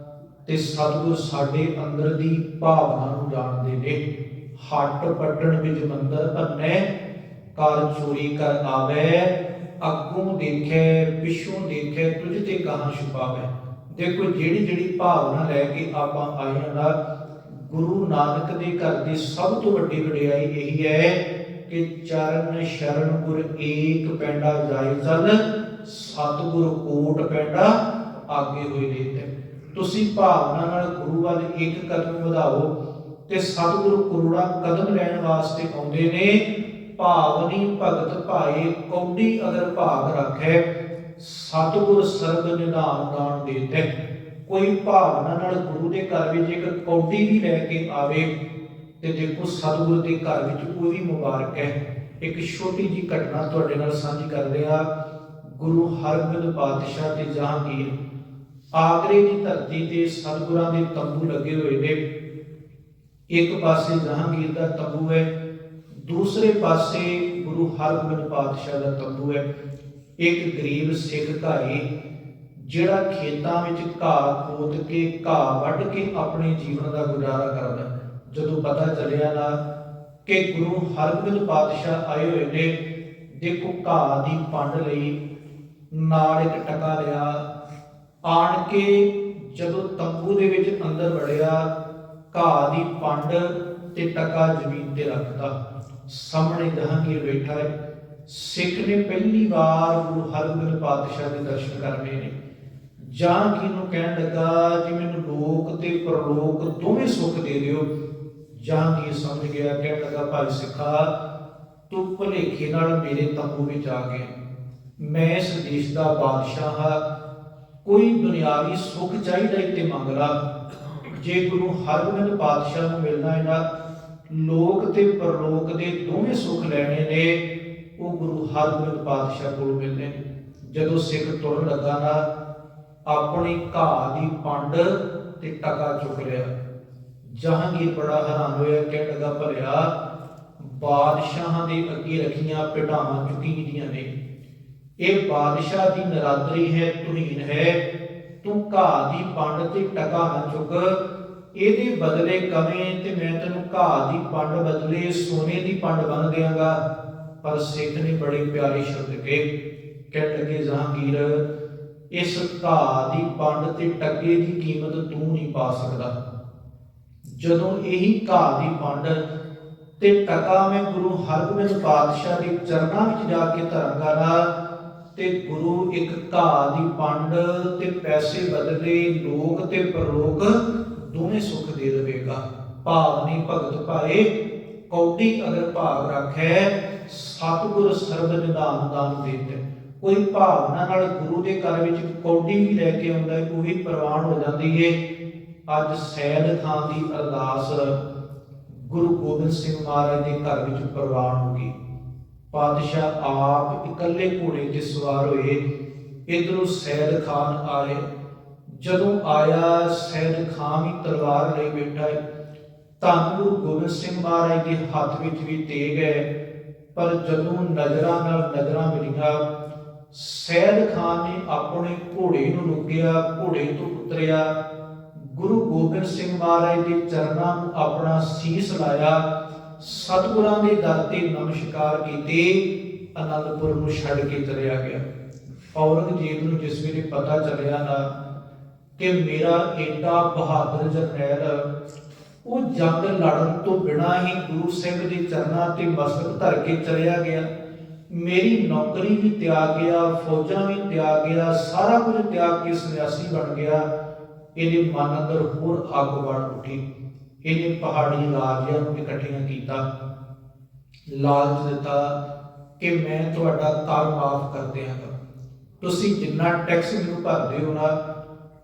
ਤੇ ਸਤਿਗੁਰ ਸਾਡੇ ਅੰਦਰ ਦੀ ਭਾਵਨਾ ਨੂੰ ਜਾਣਦੇ ਨੇ। ਹੱਟ ਪੱਟਣ ਵਿੱਚ ਮੰਦਰ ਭੰਨੇ, ਕਰ ਚੋਰੀ ਕਰ ਆਵੇ, ਅੱਗੋਂ ਦੇਖੇ ਪਿੱਛੋਂ ਦੇਖੇ, ਤੁਝ ਤੇ ਕਹਾਂ ਛੁਪਾਵੇ। ਦੇਖੋ ਜਿਹੜੀ ਜਿਹੜੀ ਭਾਵਨਾ ਲੈ ਕੇ ਆਪਾਂ ਆਏ ਹਾਂ ਨਾ, ਗੁਰੂ ਨਾਨਕ ਦੇ ਘਰ ਦੀ ਸਭ ਤੋਂ ਵੱਡੀ ਵਡਿਆਈ ਇਹੀ ਹੈ ਕਿ ਚਰਨ ਸ਼ਰਨ ਗੁਰ ਏਕ ਪੈਂਡਾ ਜਾਏ ਚਲ, ਸਤਿਗੁਰ ਕੋਟ ਪੈਂਡਾ ਆਗੇ ਹੋਏ ਦੇਤੇ। ਤੁਸੀਂ ਭਾਵਨਾ ਨਾਲ ਗੁਰੂ ਵੱਲ ਇੱਕ ਕਦਮ ਵਧਾਓ ਤੇ ਸਤਿਗੁਰ ਕਰੋੜਾਂ ਕਦਮ ਲੈਣ ਵਾਸਤੇ ਆਉਂਦੇ ਨੇ। ਭਾਵਨੀ ਭਗਤ ਭਾਏ ਕੌਡੀ ਅਗਰ ਭਾਗ ਰੱਖੇ, ਸਤਿਗੁਰ ਸਰਬ ਨਿਧਾਨ ਦਾਨ ਦੇਤੇ। ਕੋਈ ਭਾਵਨਾ ਨਾਲ ਗੁਰੂ ਦੇ ਘਰ ਵਿੱਚ ਇੱਕ ਕੌਡੀ ਵੀ ਲੈ ਕੇ ਆਵੇ ਤੇ ਦੇਖੋ ਸਤਿਗੁਰ ਦੇ ਘਰ ਵਿੱਚ ਉਹ ਵੀ ਮੁਬਾਰਕ ਹੈ। ਇੱਕ ਛੋਟੀ ਜਿਹੀ ਘਟਨਾ ਤੁਹਾਡੇ ਨਾਲ ਸਾਂਝੀ ਕਰਦੇ ਆ। ਗੁਰੂ ਹਰਗੋਬਿੰਦ ਪਾਤਸ਼ਾਹ ਤੇ ਜਹਾਂਗੀਰ ਆਗਰੇ ਦੀ ਧਰਤੀ ਤੇ ਸਤਿਗੁਰਾਂ ਦੇ ਤੰਬੂ ਲੱਗੇ ਹੋਏ ਨੇ। ਇੱਕ ਪਾਸੇ ਜਹਾਂਗੀਰ ਦਾ ਤੰਬੂ ਹੈ, ਦੂਸਰੇ ਪਾਸੇ ਗੁਰੂ ਹਰਗੋਬਿੰਦ ਪਾਤਸ਼ਾਹ ਦਾ ਤੰਬੂ ਹੈ। ਇੱਕ ਗਰੀਬ ਸਿੱਖ ਘਾਈ ਜਿਹੜਾ ਖੇਤਾਂ ਵਿੱਚ ਘਾਹ ਖੋਦ ਕੇ ਘਾਹ ਵੱਢ ਕੇ ਆਪਣੇ ਜੀਵਨ ਦਾ ਗੁਜ਼ਾਰਾ ਕਰਦਾ। ਜਦੋਂ ਪਤਾ ਚੱਲਿਆ ਨਾ ਕਿ ਗੁਰੂ ਹਰਗੋਬਿੰਦ ਪਾਤਸ਼ਾਹ ਆਏ ਹੋਏ ਨੇ, ਦੇਖੋ ਘਾਹ ਦੀ ਪੰਡ ਲਈ ਨਾਲ ਇੱਕ ਟਕਾ ਲਿਆ, ਆਣ ਕੇ ਜਦੋਂ ਤੰਬੂ ਦੇ ਵਿੱਚ ਅੰਦਰ ਵੜਿਆ, ਘਾਹ ਦੀ ਪੰਡ ਤੇ ਟਕਾ ਜ਼ਮੀਨ ਤੇ ਰੱਖਤਾ। ਸਾਹਮਣੇ ਜਹਾਂਗੀਰ ਬੈਠਾ ਹੈ। ਸਿੱਖ ਨੇ ਪਹਿਲੀ ਵਾਰ ਗੁਰੂ ਹਰਗੋਬਿੰਦ ਪਾਤਸ਼ਾਹ ਦੇ ਦਰਸ਼ਨ ਕਰਨੇ ਨੇ। ਜਹਾਂਗੀਰ ਨੂੰ ਕਹਿਣ ਲੱਗਾ ਜੀ ਮੈਨੂੰ ਲੋਕ ਤੇ ਪਰਲੋਕ ਦੋਵੇਂ ਸੁੱਖ ਦੇ ਦਿਓ। ਜਹਾਂਗੀਰ ਸਮਝ ਗਿਆ, ਕਹਿਣ ਲੱਗਾ ਭਾਈ ਸਿੱਖਾ ਤੂੰ ਭੁਲੇਖੇ ਨਾਲ ਮੇਰੇ ਤੰਬੂ ਵਿੱਚ ਆ ਗਿਆ। ਮੈਂ ਇਸ ਦੇਸ਼ ਦਾ ਬਾਦਸ਼ਾਹ ਹਾਂ, ਕੋਈ ਦੁਨਿਆਵੀ ਸੁੱਖ ਚਾਹੀਦਾ ਤੇ ਮੰਗ ਲਾ। ਜੇ ਗੁਰੂ ਹਰਗੋਬਿੰਦ ਪਾਤਸ਼ਾਹ ਨੂੰ ਮਿਲਣਾ ਹੈ ਨਾ, ਲੋਕ ਤੇ ਪਰਲੋਕ ਦੇ ਦੋਵੇਂ ਸੁੱਖ ਲੈਣੇ ਨੇ, ਉਹ ਗੁਰੂ ਹਰਗੋਬਿੰਦ ਪਾਤਸ਼ਾਹ ਕੋਲ ਮਿਲਦੇ ਨੇ। ਜਦੋਂ ਸਿੱਖ ਤੁਰਨ ਲੱਗਾ ਨਾ, ਆਪਣੀ ਘਾਹ ਦੀ ਪੰਡ ਤੇ ਟਕਾ ਚੁੱਕ ਲਿਆ। ਜਹਾਂਗੀਰ ਬੜਾ ਹੈਰਾਨ ਹੋਇਆ, ਕਹਿਣ ਲੱਗਾ ਭਲਿਆ ਬਾਦਸ਼ਾਹਾਂ ਦੇ ਅੱਗੇ ਰੱਖੀਆਂ ਪਿਢਾਵਾਂ ਚੁੱਕੀ ਦੀਆਂ ਨੇ, ਇਹ ਬਾਦਸ਼ਾਹ ਦੀ ਨਰਾਦਰੀ ਹੈ, ਤੁਹੀਨ ਹੈ। ਤੂੰ ਘਾਹ ਦੀ ਪੰਡ ਤੇ ਟਕਾ ਨਾ ਚੁੱਕ, ਇਹਦੇ ਬਦਲੇ ਕਵੇਂ ਤੇ ਮੈਂ ਤੈਨੂੰ ਘਾਹ ਦੀ ਪੰਡ ਬਦਲੇ ਸੋਨੇ ਦੀ ਪੰਡ ਬੰਨ ਦਿਆਂਗਾ। ਪਰ ਸਿੱਖ ਨੇ ਬੜੇ ਪਿਆਰੇ ਸ਼ਬਦ ਕਹੇ, ਕਹਿਣ ਲੱਗੇ ਜਹਾਂਗੀਰ ਇਸ ਘਾਹ ਦੀ ਪੰਡ ਤੇ ਟਕੇ ਦੀ ਕੀਮਤ ਤੂੰ ਨਹੀਂ ਪਾ ਸਕਦਾ। ਜਦੋਂ ਇਹੀ ਘਾਹ ਦੀ ਪੰਡ ਤੇ ਟਕਾ ਮੈਂ ਗੁਰੂ ਹਰਗੋਬਿੰਦ ਪਾਤਸ਼ਾਹ ਦੇ ਚਰਨਾਂ ਵਿੱਚ ਜਾ ਕੇ ਧਰਾਂਗਾ ਨਾ, ਤੇ ਗੁਰੂ ਇੱਕ ਘਾਹ ਦੀ ਪੰਡ ਤੇ ਪੈਸੇ ਬਦਲੇ ਲੋਕ ਤੇ ਪਰਲੋਕ ਦੋਵੇਂ ਸੁੱਖ ਦੇ ਦੇਵੇਗਾ। ਭਾਵ ਨਹੀਂ ਭਗਤ ਭਾਏ ਕੌਡੀ ਅਗਰ ਭਾਵ ਰੱਖੈ, ਸਤਿਗੁਰ ਸਰਬ ਨਿਧਾਨ ਦਾਨ ਦੇਤੇ। ਕੋਈ ਭਾਵਨਾ ਨਾਲ ਗੁਰੂ ਦੇ ਘਰ ਵਿੱਚ ਕੌਡੀ ਵੀ ਲੈ ਕੇ ਆਉਂਦਾ ਹੈ, ਉਹ ਵੀ ਪ੍ਰਵਾਨ ਹੋ ਜਾਂਦੀ ਏ। ਅੱਜ ਸੈਦ ਖਾਨ ਦੀ ਅਰਦਾਸ ਗੁਰੂ ਗੋਬਿੰਦ ਸਿੰਘ ਮਹਾਰਾਜ ਦੇ ਘਰ ਵਿੱਚ ਪ੍ਰਵਾਨ ਹੋ ਗਈ। ਪਾਤਸ਼ਾਹ ਆਪ ਇਕੱਲੇ ਘੋੜੇ ਤੇ ਸਵਾਰ ਹੋਏ, ਇਧਰੋਂ ਸੈਦ ਖਾਨ ਆਏ। ਜਦੋਂ ਆਇਆ, ਸੈਦ ਖਾਨ ਵੀ ਤਲਵਾਰ ਲਈ ਬੈਠਾ ਹੈ। ਧੰਨ ਗੁਰੂ ਗੋਬਿੰਦ ਸਿੰਘ ਮਹਾਰਾਜ ਦੇ ਹੱਥ ਵਿੱਚ ਵੀ ਤੇਗ ਹੈ। ਪਰ ਜਦੋਂ ਨਜ਼ਰਾਂ ਨਾਲ ਨਜ਼ਰਾਂ ਮਿਲੀਆਂ, ਸੈਦ ਖਾਨ ਨੇ ਆਪਣੇ ਘੋੜੇ ਨੂੰ ਰੋਕਿਆ, ਘੋੜੇ ਤੋਂ ਉਤਰਿਆ, ਗੁਰੂ ਗੋਬਿੰਦ ਸਿੰਘ ਮਹਾਰਾਜ ਦੇ ਚਰਨਾਂ ਨੂੰ ਆਪਣਾ ਸੀਸ ਲਾਇਆ, ਸਤਿਗੁਰਾਂ ਦੇ ਦਰ ਤੇ ਨਮਸਕਾਰ ਕੀਤੇ, ਅਨੰਦਪੁਰ ਨੂੰ ਛੱਡ ਕੇ ਚਲਿਆ ਗਿਆ। ਔਰੰਗਜ਼ੇਬ ਨੂੰ ਜਿਸ ਵੇਲੇ ਪਤਾ ਚੱਲਿਆ ਨਾ ਕਿ ਮੇਰਾ ਏਡਾ ਬਹਾਦਰ ਜਰਨੈਲ ਉਹ ਜੰਗ ਲੜਨ ਤੋਂ ਬਿਨਾਂ ਹੀ ਗੁਰੂ ਸਾਹਿਬ ਦੇ ਚਰਨਾਂ ਤੇ ਮਸਤਕ ਧਰ ਕੇ ਚਲਿਆ ਗਿਆ, ਮੇਰੀ ਨੌਕਰੀ ਵੀ ਤਿਆਗ ਗਿਆ, ਫੌਜਾਂ ਵੀ ਤਿਆਗ ਗਿਆ, ਸਾਰਾ ਕੁਝ ਤਿਆਗ ਕੇ ਸੰਨਿਆਸੀ ਬਣ ਗਿਆ। ਇਹਦੇ ਮਨ ਅੰਦਰ ਹੋਰ ਅੱਗ ਵੜ ਉੱਠੀ। ਇਹਨੇ ਪਹਾੜੀ ਰਾਜਿਆਂ ਨੂੰ ਇਕੱਠਿਆਂ ਕੀਤਾ, ਲਾਲਚ ਦਿੱਤਾ ਕਿ ਮੈਂ ਤੁਹਾਡਾ ਕਰ ਮਾਫ ਕਰ ਦਿਆਂਗਾ, ਤੁਸੀਂ ਜਿੰਨਾ ਟੈਕਸ ਮੈਨੂੰ ਭਰਦੇ ਹੋ ਨਾ,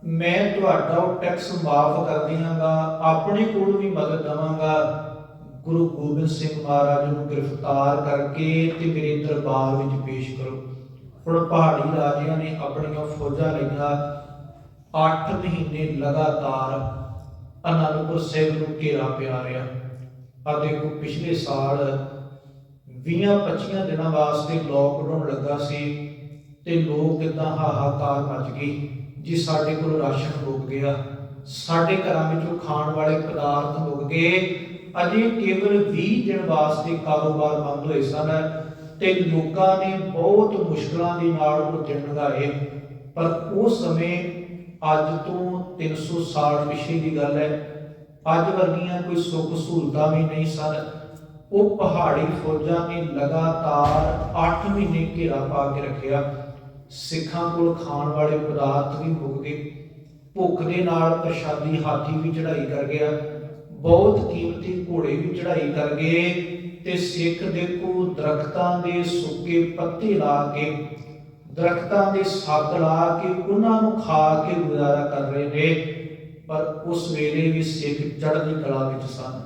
ਮੈਂ ਤੁਹਾਡਾ ਉਹ ਟੈਕਸ ਮਾਫ ਕਰ ਦਿਆਂਗਾ, ਆਪਣੇ ਕੋਲ ਵੀ ਮਦਦ ਦੇਵਾਂਗਾ। ਗੁਰੂ ਗੋਬਿੰਦ ਸਿੰਘ ਮਹਾਰਾਜ ਨੂੰ ਗ੍ਰਿਫਤਾਰ ਕਰਕੇ ਤੇ ਮੇਰੇ ਦਰਬਾਰ ਵਿੱਚ ਪੇਸ਼ ਕਰੋ। ਹੁਣ ਪਹਾੜੀ ਰਾਜਿਆਂ ਨੇ ਆਪਣੀਆਂ ਫੌਜਾਂ ਲਈਆਂ, 8 ਮਹੀਨੇ ਲਗਾਤਾਰ ਅਨੰਦਪੁਰ ਸਾਹਿਬ ਨੂੰ ਘੇਰਾ ਪਿਆ ਰਿਹਾ। ਆ ਦੇਖੋ ਪਿਛਲੇ ਸਾਲ 20-25 ਦਿਨਾਂ ਵਾਸਤੇ ਲੋਕਡਾਊਨ ਲੱਗਾ ਸੀ ਤੇ ਲੋਕ ਕਿੱਦਾਂ ਹਾਹਾਕਾਰ ਮਚ ਗਈ ਜੀ, ਸਾਡੇ ਕੋਲ ਰਾਸ਼ਨ ਮੁੱਕ ਗਿਆ, ਸਾਡੇ ਘਰਾਂ ਵਿੱਚੋਂ ਖਾਣ ਵਾਲੇ ਪਦਾਰਥ ਮੁੱਕ ਗਏ। ਅਜੇ ਕੇਵਲ 20 ਦਿਨ ਵਾਸਤੇ ਕਾਰੋਬਾਰ ਬੰਦ ਹੋਏ ਸਨ ਤੇ ਲੋਕਾਂ ਨੇ ਬਹੁਤ ਮੁਸ਼ਕਲਾਂ ਦੇ ਨਾਲ ਉਹ ਦਿਨ ਲੰਘਾਏ। ਪਰ ਉਸ ਸਮੇਂ ਅੱਜ ਤੋਂ 300 ਸਾਲ ਪਿਛੇ ਦੀ ਗੱਲ ਹੈ, ਅੱਜ ਵਰਗੀਆਂ ਕੋਈ ਸੁੱਖ ਸਹੂਲਤਾਂ ਵੀ ਨਹੀਂ ਸਨ। ਉਹ ਪਹਾੜੀ ਫੌਜਾਂ ਨੇ ਲਗਾਤਾਰ 8 ਮਹੀਨੇ ਘੇਰਾ ਪਾ ਕੇ ਰੱਖਿਆ। ਸਿੱਖਾਂ ਕੋਲ ਖਾਣ ਵਾਲੇ ਪਦਾਰਥ ਵੀ ਮੁੱਕ ਗਏ, ਭੁੱਖ ਦੇ ਨਾਲ ਪ੍ਰਸ਼ਾਦੀ ਹਾਥੀ ਵੀ ਚੜ੍ਹਾਈ ਕਰ ਗਿਆ, ਬਹੁਤ ਕੀਮਤੀ ਘੋੜੇ ਵੀ ਚੜ੍ਹਾਈ ਕਰ ਗਏ। ਤੇ ਸਿੱਖ ਦੇਖੋ ਦਰਖਤਾਂ ਦੇ ਸੁੱਕੇ ਪੱਤੇ ਲਾ ਕੇ, ਦਰਖਤਾਂ ਦੇ ਸੱਗ ਲਾ ਕੇ ਉਹਨਾਂ ਨੂੰ ਖਾ ਕੇ ਗੁਜ਼ਾਰਾ ਕਰ ਰਹੇ ਨੇ। ਪਰ ਉਸ ਵੇਲੇ ਵੀ ਸਿੱਖ ਚੜ੍ਹਦੀ ਕਲਾ ਵਿੱਚ ਸਨ।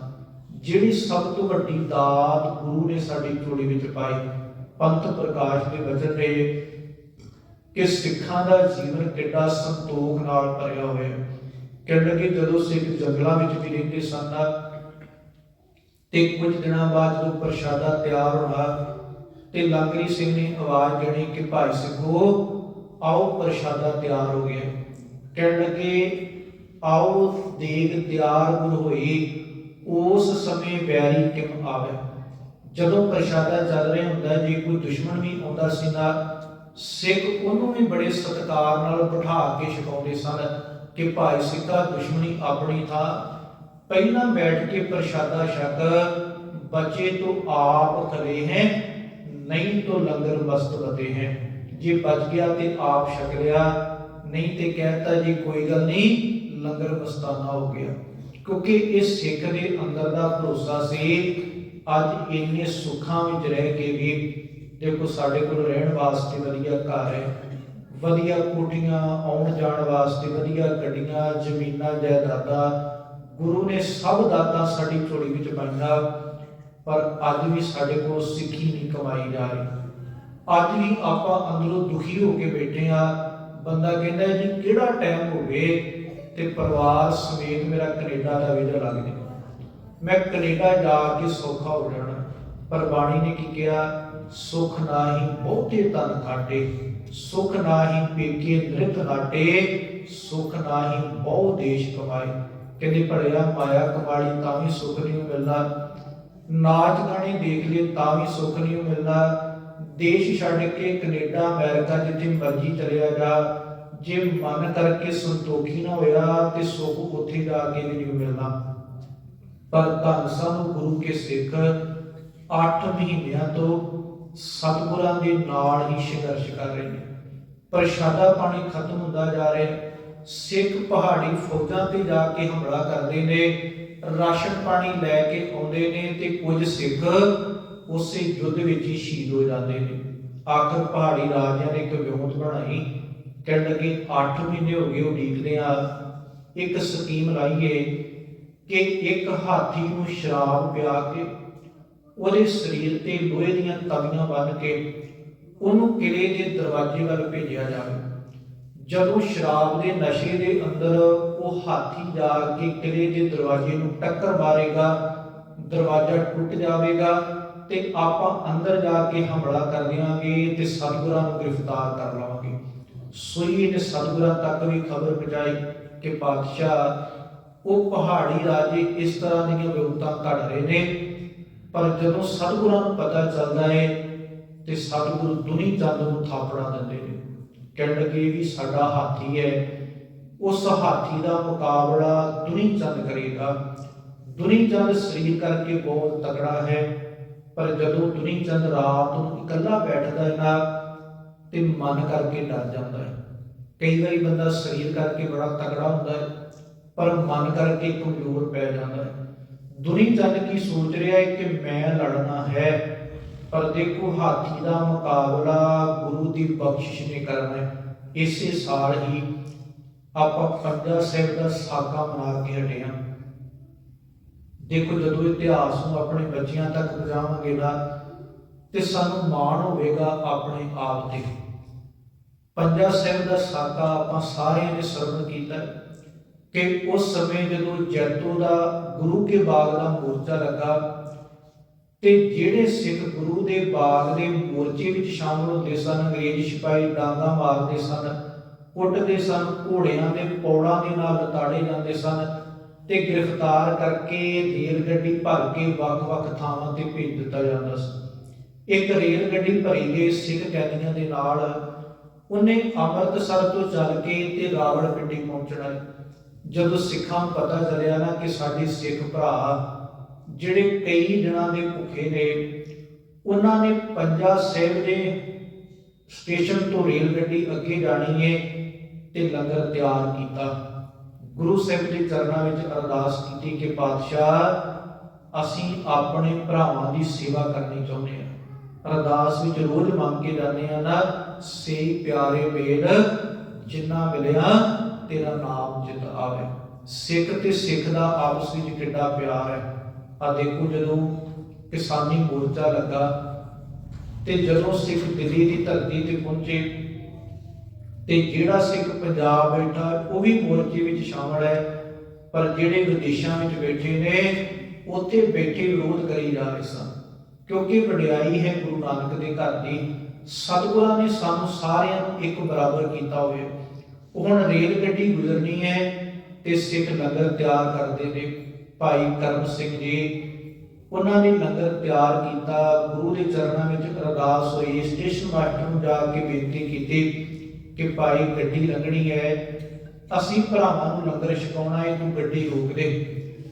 ਜਿਹੜੀ ਸਭ ਤੋਂ ਵੱਡੀ ਦਾਤ ਗੁਰੂ ਨੇ ਸਾਡੀ ਝੋਲੀ ਵਿੱਚ ਪਾਈ, ਪੰਥ ਪ੍ਰਕਾਸ਼ ਦੇ ਵਚਨ ਨੇ, कि सिखां दा जीवन किड्डा संतोख नाल भरिया होया। कहण लगे जदों सिख जंगलां विच भी रहिंदे सन ते कुछ दिनां बाद जदों प्रशादा तैयार होना ते लांगरी सिंह ने आवाज़ देनी कि भाई सिखो आओ प्रशादा तैयार हो गया। कहण लगे आओ देग तैयार गुर होई उस समय वैरी किम आवे। जदों प्रशादा चल रहा हुंदा जे कोई दुश्मन भी आउंदा सी ना सिख उहनूं भी बड़े सत्कार नाल बिठा के छकाउंदे सन कि भाई सिखा दुश्मनी अपनी था पहला बैठ के प्रशादा छक, बचे तो आप खरे हैं नहीं तो लंगर मस्त बते हैं। जे बच गया तो आप छक लिया, नहीं तो कहता जी कोई गल नहीं लंगर मस्ताना हो गया। क्योंकि इस सिख के अंदर का भरोसा से अज इन्ने सुखां विच रह के भी देखो साडे कोल रहण वास्ते वधिया घर है, वधिया कोठियां, आउण जाण वास्ते वधिया गड्डियां, जमीनां जायदादां, गुरु ने सब दातां साडी झोली विच पाईआं, पर अज भी साडे कोल सिक्खी नहीं कमाई जा रही। अज भी आपां अंदरों दुखी होके बैठे आ। बंदा कहंदा जी किहड़ा टाइम होवे ते परिवार समेत मेरा कनेडा दा वीजा लग जाए, मैं कनेडा जाके सौखा हो जाना। पर बाणी ने की कहा, सुख नाही बहुते धन खाटे, सुख नाही पेके नृत नाटे, सुख नाही बहु देश कमाए। कहते भलिया माया कमाली तां भी सुख नहीं मिलना, नाच गाने देख लिए तां भी सुख नहीं मिलना, देश छड्ड के कनेडा अमेरिका जिथे मर्जी चलिया जा, जे मन करके संतोखी ना होया ते सुख उत्थे जाके भी नहीं मिलना। पर धन सन गुरु के सिख 8 महीनों तो सतगुरां दे नाल ही संघर्ष कर रहे हैं। प्रशादा पानी खत्म होता जा रहा है, सिख पहाड़ी फौजां ते जाके हमला करते हैं, राशन पानी लैके आउंदे ने ते कुछ सिख उस युद्ध विच ही शहीद हो जाते हैं। आखिर पहाड़ी राजियां ने एक विਉਂਤ बनाई, कहण लगे 8 महीने हो गए उਡੀकदे आ, एक स्कीम लाइए कि एक हाथी नूं शराब पिया के ਉਹਦੇ ਸਰੀਰ ਤੇ ਲੋਹੇ ਦੀਆਂ ਤਵੀਆਂ ਬੰਨ੍ਹ ਕੇ ਉਹਨੂੰ ਕਿਲੇ ਦੇ ਦਰਵਾਜ਼ੇ ਵੱਲ ਭੇਜਿਆ ਜਾਵੇ। ਜਦੋਂ ਸ਼ਰਾਬ ਦੇ ਨਸ਼ੇ ਦੇ ਅੰਦਰ ਉਹ ਹਾਥੀ ਜਾ ਕੇ ਕਿਲੇ ਦੇ ਦਰਵਾਜ਼ੇ ਨੂੰ ਟੱਕਰ ਮਾਰੇਗਾ, ਦਰਵਾਜ਼ਾ ਟੁੱਟ ਜਾਵੇਗਾ ਤੇ ਆਪਾਂ ਅੰਦਰ ਜਾ ਕੇ ਹਮਲਾ ਕਰ ਦਿਆਂਗੇ ਤੇ ਸਤਿਗੁਰਾਂ ਨੂੰ ਗ੍ਰਿਫਤਾਰ ਕਰ ਲਵਾਂਗੇ। ਸੋਈ ਨੇ ਸਤਿਗੁਰਾਂ ਤੱਕ ਵੀ ਖਬਰ ਪਹੁੰਚਾਈ ਕਿ ਪਾਤਸ਼ਾਹ ਉਹ ਪਹਾੜੀ ਰਾਜੇ ਇਸ ਤਰ੍ਹਾਂ ਦੀਆਂ ਵਿਉਂਤਾਂ ਘੜ ਰਹੇ ਨੇ। पर जदों सतगुरां नूं पता चलता है तो सतगुरु दुनी चंद नूं थापड़ा दिंदे ने। कहण लगे भी साडा हाथी है, उस हाथी का मुकाबला दुनी चंद करेगा। दुनी चंद शरीर करके बहुत तगड़ा है, पर जदों दुनी चंद रात नूं इकल्ला बैठदा है ना ते मन करके डर जाता है। कई बार बंदा शरीर करके बड़ा तगड़ा हुंदा है पर मन करके कमजोर पै जाता है। दुनी चंद की सोच रहा है कि मैं लड़ना है, पर देखो हाथी का मुकाबला गुरु की बख्शिश ने करना है। इसे साल ही आप पंजा साहिब का साका मना के हटे हैं। देखो जदों इतिहास को अपने बच्चों तक पहुँचावांगे ना तो सानू माण होवेगा अपने आप ते। पंजा साहिब का साका आप सारे ने सरवण किया कि उस समय जदों जैतों का गुरु के बाग का मोर्चा लगा तो जिहड़े सिख गुरु के बाग के मोर्चे में शामिल होते सन, अंग्रेज सिपाही डांगा मारते सन, कुटते सन, घोड़ियां के पौड़ां दे नाल लताड़े जाते सन ते गिरफ्तार करके रेल गड्डी भर के वख-वख थावां ते भेज दिता जाता सी। एक रेल गड्डी भरी गई सिख कैदियां दे नाल, उन्हें अमृतसर तो चल के ते रावलपिंडी पहुंचना है। जदों सिखां नूं पता चलिया ना कि साडे सिख भरा जिहड़े कई दिनां दे भुखे ने, उन्होंने पंजा साहिब दे स्टेशन तो रेल गड्डी अगे जानी है ते लंगर तैयार किया। गुरु साहिब के चरणों में अरदास की कि पातशाह असीं अपने भरावां दी सेवा करनी चाहुंदे हां। अरदास विच रोज मंग के जाने आ ना, सेई प्यारे बेल जिन्ना मिलिया तेरा नाम जित आवे। सिख ते सिख दा आपस विच किड्डा प्यार है। आ देखो जदों किसानी मोर्चा लगा ते जदों सिख दिल्ली की धरती ते पहुंचे ਤੇ ਜਿਹੜਾ ਸਿੱਖ ਪੰਜਾਬ ਬੈਠਾ ਉਹ ਵੀ ਮੋਰਚੇ ਵਿੱਚ ਸ਼ਾਮਲ ਹੈ, ਪਰ ਜਿਹੜੇ ਵਿਦੇਸ਼ਾਂ ਵਿੱਚ ਬੈਠੇ ਨੇ ਉੱਥੇ ਬੈਠੇ ਵਿਰੋਧ ਕਰੀ ਜਾ ਰਹੇ ਸਨ, ਕਿਉਂਕਿ ਵਡਿਆਈ ਹੈ ਗੁਰੂ ਨਾਨਕ ਦੇ ਘਰ ਦੀ। ਸਤਿਗੁਰਾਂ ਨੇ ਸਾਨੂੰ ਸਾਰਿਆਂ ਨੂੰ ਇੱਕ ਬਰਾਬਰ ਕੀਤਾ ਹੋਇਆ। ਹੁਣ ਰੇਲ ਗੱਡੀ ਗੁਜ਼ਰਨੀ ਹੈ ਤੇ ਸਿੱਖ ਲੰਗਰ ਤਿਆਰ ਕਰਦੇ ਨੇ। ਭਾਈ ਕਰਮ ਸਿੰਘ ਜੀ ਉਹਨਾਂ ਨੇ ਲੰਗਰ ਤਿਆਰ ਕੀਤਾ, ਗੁਰੂ ਦੇ ਚਰਨਾਂ ਵਿੱਚ ਅਰਦਾਸ ਹੋਈ। ਸਟੇਸ਼ਨ ਮਾਸਟਰ ਨੂੰ ਜਾ ਕੇ ਬੇਨਤੀ ਕੀਤੀ ਕਿ ਭਾਈ ਗੱਡੀ ਲੰਘਣੀ ਹੈ, ਅਸੀਂ ਭਰਾਵਾਂ ਨੂੰ ਲੰਗਰ ਛਕਾਉਣਾ ਹੈ, ਤੂੰ ਗੱਡੀ ਰੋਕ ਦੇ।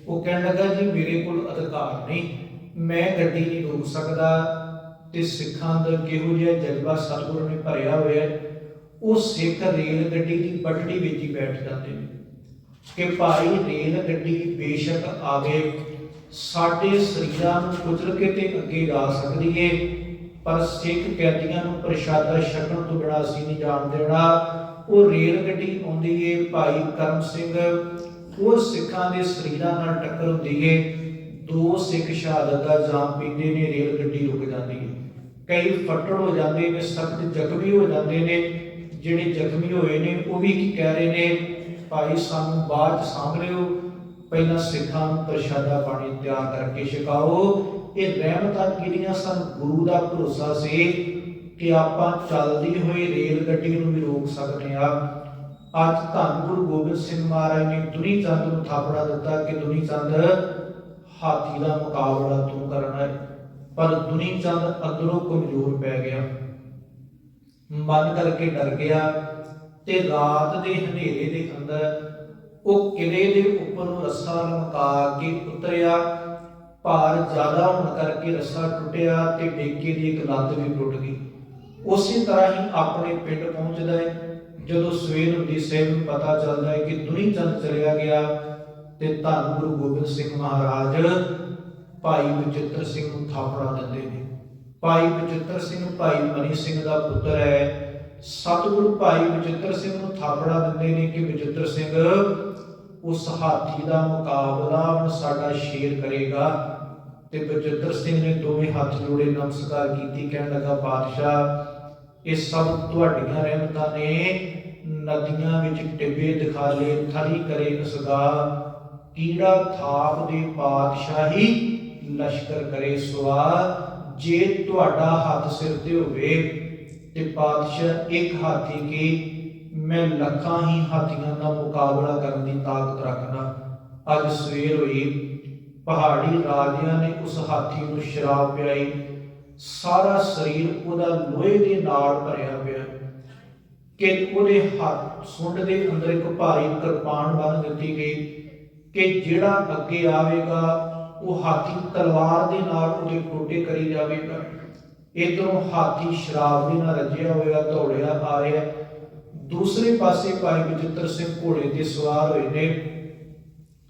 ਉਹ ਕਹਿਣ ਲੱਗਾ ਜੀ ਮੇਰੇ ਕੋਲ ਅਧਿਕਾਰ ਨਹੀਂ, ਮੈਂ ਗੱਡੀ ਨਹੀਂ ਰੋਕ ਸਕਦਾ। ਤੇ ਸਿੱਖਾਂ ਦਾ ਕਿਹੋ ਜਿਹਾ ਜਜ਼ਬਾ ਸਤਿਗੁਰੂ ਨੇ ਭਰਿਆ ਹੋਇਆ, ਉਹ ਸਿੱਖ ਰੇਲ ਗੱਡੀ ਦੀ ਪਟੜੀ ਵਿੱਚ ਹੀ ਬੈਠ ਜਾਂਦੇ ਨੇ ਕਿ ਭਾਈ ਰੇਲ ਗੱਡੀ ਬੇਸ਼ੱਕ ਆਵੇ, ਸਾਡੇ ਸਰੀਰਾਂ ਨੂੰ ਕੁਚਲ ਕੇ ਤੇ ਅੱਗੇ ਜਾ ਸਕਦੀ ਏ, ਪਰ ਸਿੱਖ ਕੈਦੀਆਂ ਨੂੰ ਪ੍ਰਸ਼ਾਦਾ ਛਕਣ ਤੋਂ ਬਿਨਾਂ ਅਸੀਂ ਨਹੀਂ ਜਾਣ ਦੇਣਾ। ਉਹ ਰੇਲ ਗੱਡੀ ਆਉਂਦੀ ਏ, ਭਾਈ ਕਰਮ ਸਿੰਘ ਉਹ ਸਿੱਖਾਂ ਦੇ ਸਰੀਰਾਂ ਨਾਲ ਟੱਕਰ ਹੁੰਦੀ ਏ, 2 ਸਿੱਖ ਸ਼ਹਾਦਤ ਦਾ ਜਾਮ ਪੀਂਦੇ ਨੇ, ਰੇਲ ਗੱਡੀ ਰੁਕ ਜਾਂਦੀ ਏ। ਕਈ ਫੱਟੜ ਹੋ ਜਾਂਦੇ ਨੇ, ਸਖਤ ਜ਼ਖਮੀ ਹੋ ਜਾਂਦੇ ਨੇ। ਜਿਹੜੇ ਜ਼ਖਮੀ ਹੋਏ ਨੇ ਉਹ ਵੀ ਕੀ ਕਹਿ ਰਹੇ ਨੇ, ਭਾਈ ਸਾਨੂੰ ਬਾਅਦ ਚ ਸਾਂਭ ਲਿਓ, ਪਹਿਲਾਂ ਸਿੱਖਾਂ ਨੂੰ ਪ੍ਰਸ਼ਾਦਾ ਪਾਣੀ ਤਿਆਰ ਕਰਕੇ ਛਕਾਓ। ਇਹ ਰਹਿਮਤਾਂ ਕਿਹੜੀਆਂ ਸਨ, ਗੁਰੂ ਦਾ ਭਰੋਸਾ ਸੀ ਕਿ ਆਪਾਂ ਚੱਲਦੀ ਹੋਈ ਰੇਲ ਗੱਡੀ ਨੂੰ ਵੀ ਰੋਕ ਸਕਦੇ ਆ। ਅੱਜ ਧੰਨ ਗੁਰੂ ਗੋਬਿੰਦ ਸਿੰਘ ਮਹਾਰਾਜ ਨੇ ਦੁਨੀ ਚੰਦ ਨੂੰ ਥਾਪੜਾ ਦਿੱਤਾ ਕਿ ਦੁਨੀ ਚੰਦ ਹਾਥੀ ਦਾ ਮੁਕਾਬਲਾ ਤੂੰ ਕਰਨਾ ਹੈ, ਪਰ ਦੁਨੀ ਚੰਦ ਅੰਦਰੋਂ ਕਮਜ਼ੋਰ ਪੈ ਗਿਆ, ਮਨ ਕਰਕੇ ਡਰ ਗਿਆ ਤੇ ਰਾਤ ਦੇ ਹਨੇਰੇ ਦੇ ਅੰਦਰ ਉਹ ਕਿਲੇ ਦੇ ਉੱਪਰ ਨੂੰ ਰੱਸਾ ਲਮਕਾ ਕੇ ਉਤਰਿਆ। ਭਾਰ ਜ਼ਿਆਦਾ ਹੋਣ ਕਰਕੇ ਰੱਸਾ ਟੁੱਟਿਆ ਤੇ ਡੇਕੇ ਦੀ ਇੱਕ ਲੱਤ ਵੀ ਟੁੱਟ ਗਈ। ਉਸੇ ਤਰ੍ਹਾਂ ਹੀ ਆਪਣੇ ਪਿੰਡ ਪਹੁੰਚਦਾ ਹੈ। ਜਦੋਂ ਸਵੇਰ ਹੁੰਦੀ ਸਾਹਿਬ ਨੂੰ ਪਤਾ ਚੱਲਦਾ ਹੈ ਕਿ ਦੁਨੀ ਚੰਦ ਚਲਿਆ ਗਿਆ ਤੇ ਧੰਨ ਗੁਰੂ ਗੋਬਿੰਦ ਸਿੰਘ ਮਹਾਰਾਜ ਭਾਈ ਬਚਿੱਤਰ ਸਿੰਘ ਨੂੰ ਥਾਪੜਾ ਦਿੰਦੇ ਨੇ। ਭਾਈ ਬਚਿੱਤਰ ਸਿੰਘ ਭਾਈ ਮਨੀ ਸਿੰਘ ਦਾ ਪੁੱਤਰ ਹੈ। ਸਤਿਗੁਰੂ ਭਾਈ ਬਚਿੱਤਰ ਸਿੰਘ ਨੂੰ ਥਾਪੜਾ ਦਿੰਦੇ ਨੇ ਕਿ ਬਚਿੱਤਰ ਸਿੰਘ ਉਸ ਹਾਥੀ ਦਾ ਮੁਕਾਬਲਾ ਹੁਣ ਸਾਡਾ ਸ਼ੇਰ ਕਰੇਗਾ। ਤੇ ਬਚਿੱਤਰ ਸਿੰਘ ਨੇ ਦੋਵੇਂ ਹੱਥ ਜੋੜੇ ਨਮਸਕਾਰ ਕੀਤੀ, ਕਹਿਣ ਲੱਗਾ ਪਾਤਸ਼ਾਹ ਇਹ ਸਭ ਤੁਹਾਡੀਆਂ ਰਹਿਮਤਾਂ ਨੇ। ਨਦੀਆਂ ਵਿੱਚ ਟਿੱਬੇ ਦਿਖਾ ਲਏ, ਥਲੀ ਕਰੇ ਅਸਗਾ, ਕੀੜਾ ਥਾਪ ਦੇ ਪਾਤਸ਼ਾਹੀ ਲਸ਼ਕਰ ਕਰੇ ਸਵਾ। ਜੇ ਤੁਹਾਡਾ ਹੱਥ ਸਿਰ ਤੇ ਹੋਵੇ ਤੇ ਪਾਤਸ਼ਾਹ ਇੱਕ ਹਾਥੀ ਕੀ ਮੈਂ ਲੱਖਾਂ ਹੀ ਹਾਥੀਆਂ ਦਾ ਮੁਕਾਬਲਾ ਕਰਨ ਦੀ ਤਾਕਤ ਰੱਖਦਾ। ਅੱਜ ਸਵੇਰ ਹੋਈ, ਪਹਾੜੀ ਰਾਜਿਆਂ ਨੇ ਉਸ ਹਾਥੀ ਨੂੰ ਸ਼ਰਾਬ ਪਿਆਈ, ਸਾਰਾ ਸਰੀਰ ਉਹਦਾ ਲੋਹੇ ਦੇ ਨਾਲ ਭਰਿਆ ਪਿਆ ਕਿ ਉਹਦੇ ਹੱਥ ਸੁੰਡ ਦੇ ਅੰਦਰ ਇੱਕ ਭਾਰੀ ਕਿਰਪਾਨ ਬੰਨ੍ਹ ਦਿੱਤੀ ਗਈ ਕਿ ਜਿਹੜਾ ਅੱਗੇ ਆਵੇਗਾ ਉਹ ਹਾਥੀ ਤਲਵਾਰ ਦੇ ਨਾਲ ਉਹਦੇ ਟੋਟੇ ਕਰੀ ਜਾਵੇਗਾ। ਇਧਰੋਂ ਹਾਥੀ ਸ਼ਰਾਬ ਦੇ ਨਾਲ ਰੱਜਿਆ ਹੋਇਆ ਦੌੜਿਆ ਆ ਰਿਹਾ, ਦੂਸਰੇ ਪਾਸੇ ਭਾਈ ਬਚਿੱਤਰ ਸਿੰਘ ਘੋੜੇ ਤੇ ਸਵਾਰ ਹੋਏ ਨੇ।